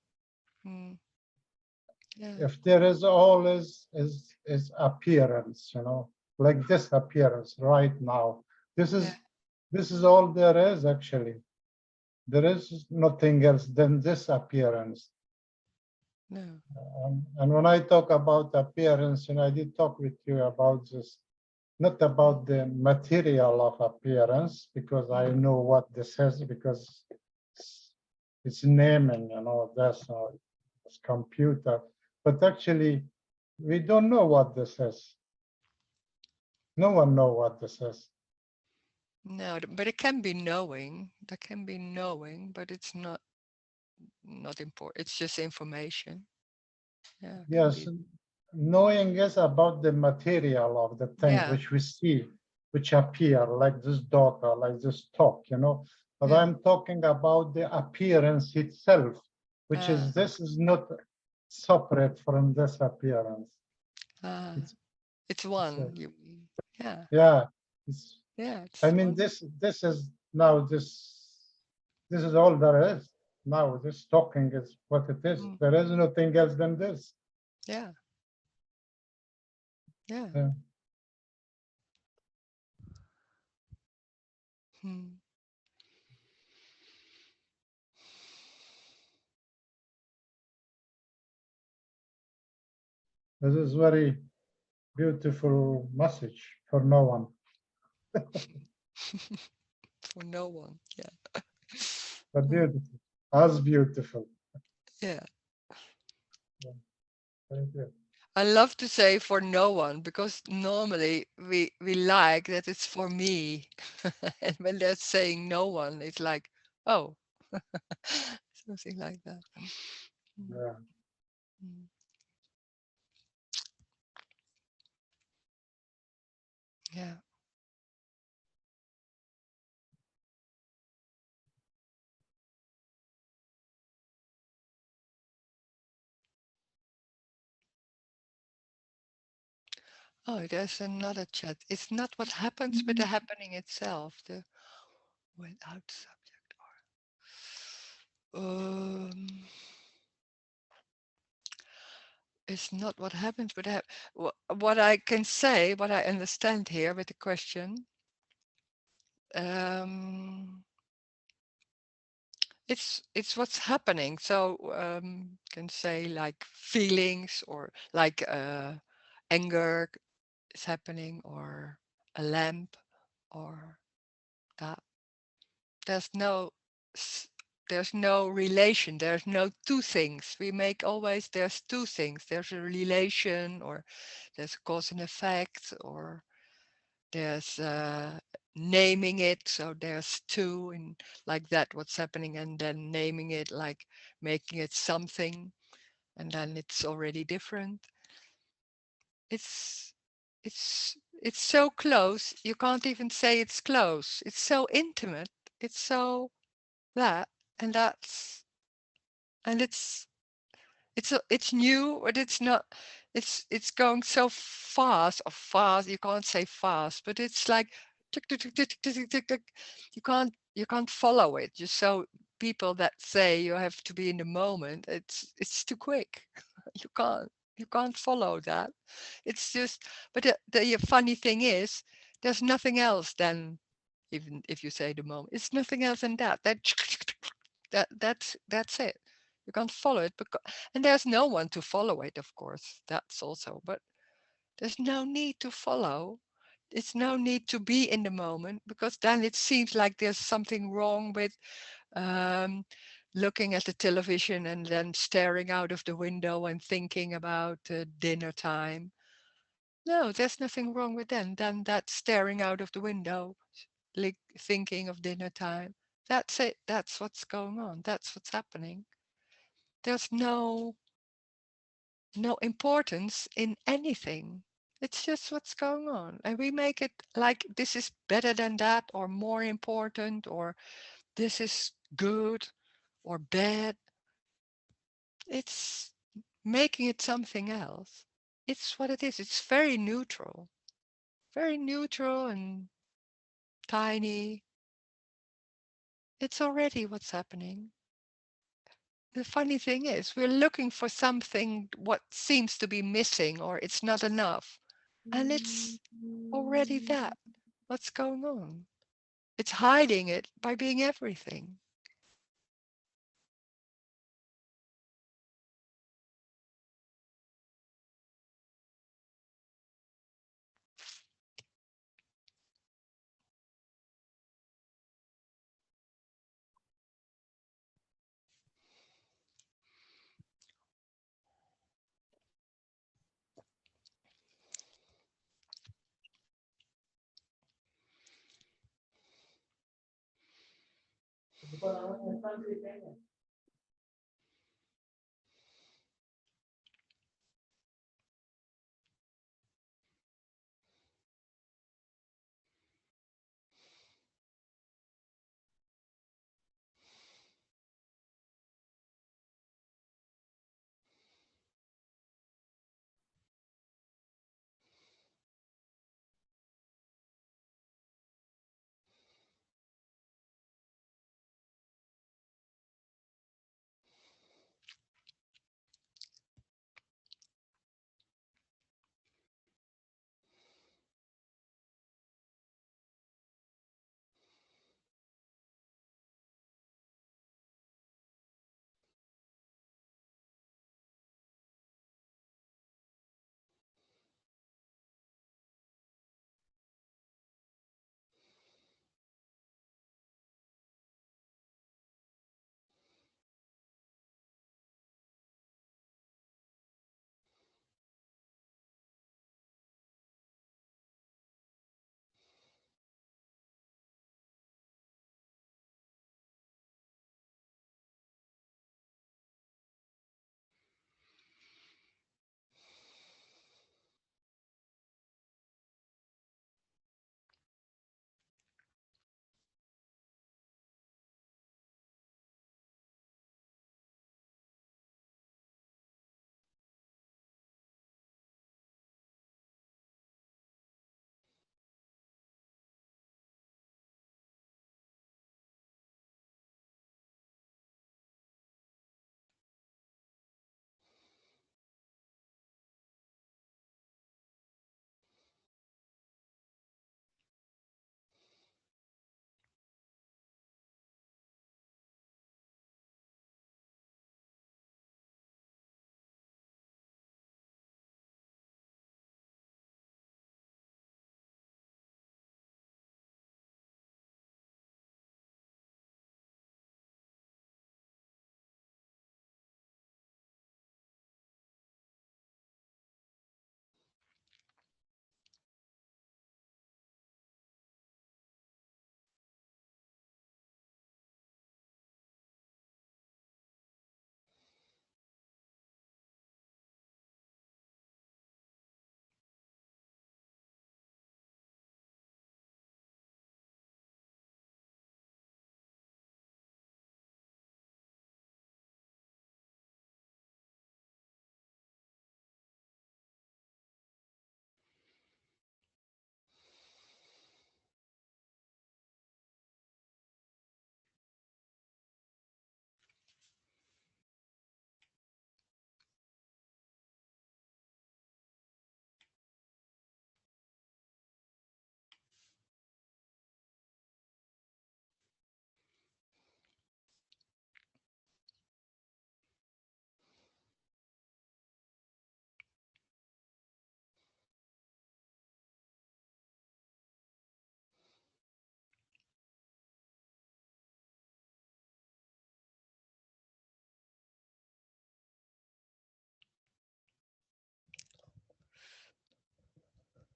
Yeah. If there is always is appearance, you know, like this appearance right now. This is all there is actually. There is nothing else than this appearance. No. And when I talk about appearance, and I did talk with you about this, not about the material of appearance, because I know what this is, because it's naming, you know, that's it's computer. But actually, we don't know what this is. No one knows what this is. No, but it can be knowing. There can be knowing, but it's not important. It's just information. Yeah. Yes, knowing is about the material of the thing which we see, which appear like this daughter, like this talk, you know. But I'm talking about the appearance itself, which is this is not separate from this appearance. It's one. You mean? Yeah. Yeah, Yeah, it's I mean, fun. this is now this is all there is. Now this talking is what it is. Mm. There is nothing else than this. Yeah. Yeah. Yeah. Hmm. This is very beautiful message for no one. For no one. Yeah. But Mm. beautiful, as beautiful. Yeah. Yeah. Thank you. I love to say for no one because normally we like that it's for me. And when they're saying no one, it's like, oh, something like that. Mm, Yeah. mm. Yeah. Oh, there's another chat. It's not what happens, but the happening itself. The without subject. It's not what happens, but what I can say, what I understand here with the question. It's what's happening. So can say like feelings or like anger is happening or a lamp or that. There's no there's no relation. There's no two things. We make always there's two things. There's a relation or there's a cause and effect or there's naming it, so there's two and like that what's happening, and then naming it like making it something, and then it's already different. it's it's so close you can't even say it's close. It's so intimate. It's so that, and that's, and it's new, but it's not. It's going so fast, or fast. You can't say fast, but it's like tick, tick, tick, tick, tick, tick, tick, tick. You can't follow it. Just so people that say you have to be in the moment, it's too quick. You can't follow that. It's just. But the funny thing is, there's nothing else than, even if you say the moment, it's nothing else than that. That's it. You can't follow it because, and there's no one to follow it, of course. That's also, but there's no need to follow. It's no need to be in the moment, because then it seems like there's something wrong with um, looking at the television and then staring out of the window and thinking about dinner time. No, there's nothing wrong with them. Then that staring out of the window, like thinking of dinner time. That's it. That's what's going on. That's what's happening. There's no importance in anything. It's just what's going on. And we make it like this is better than that, or more important, or this is good or bad. It's making it something else. It's what it is. It's very neutral and tiny. It's already what's happening. The funny thing is, we're looking for something what seems to be missing, or it's not enough. And it's already that. What's going on? It's hiding it by being everything.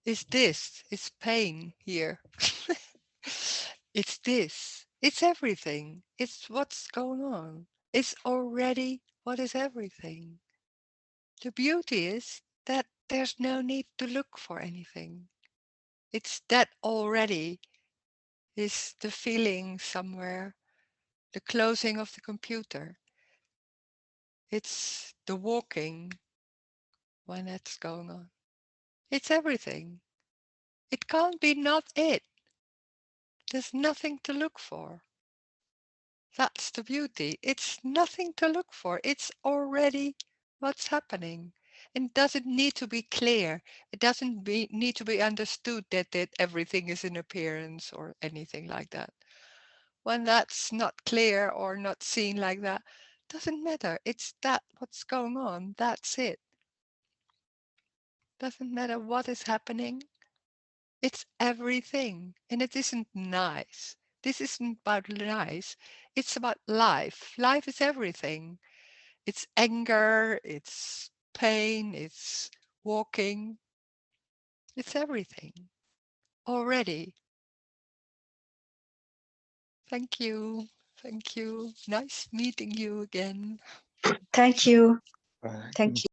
is this. It's pain here. It's this. It's everything. It's what's going on. It's already what is everything. The beauty is that there's no need to look for anything. It's that already is the feeling somewhere, the closing of the computer. It's the walking when that's going on. It's everything. It can't be not it. There's nothing to look for. That's the beauty. It's nothing to look for. It's already what's happening. And doesn't need to be clear. It doesn't need to be understood that everything is in appearance or anything like that. When that's not clear or not seen like that, doesn't matter. It's that what's going on. That's it. Doesn't matter what is happening. It's everything. And it isn't nice. This isn't about nice. It's about life. Life is everything. It's anger, it's pain, it's walking. It's everything already. Thank you. Thank you. Nice meeting you again. Thank you. Right. Thank you.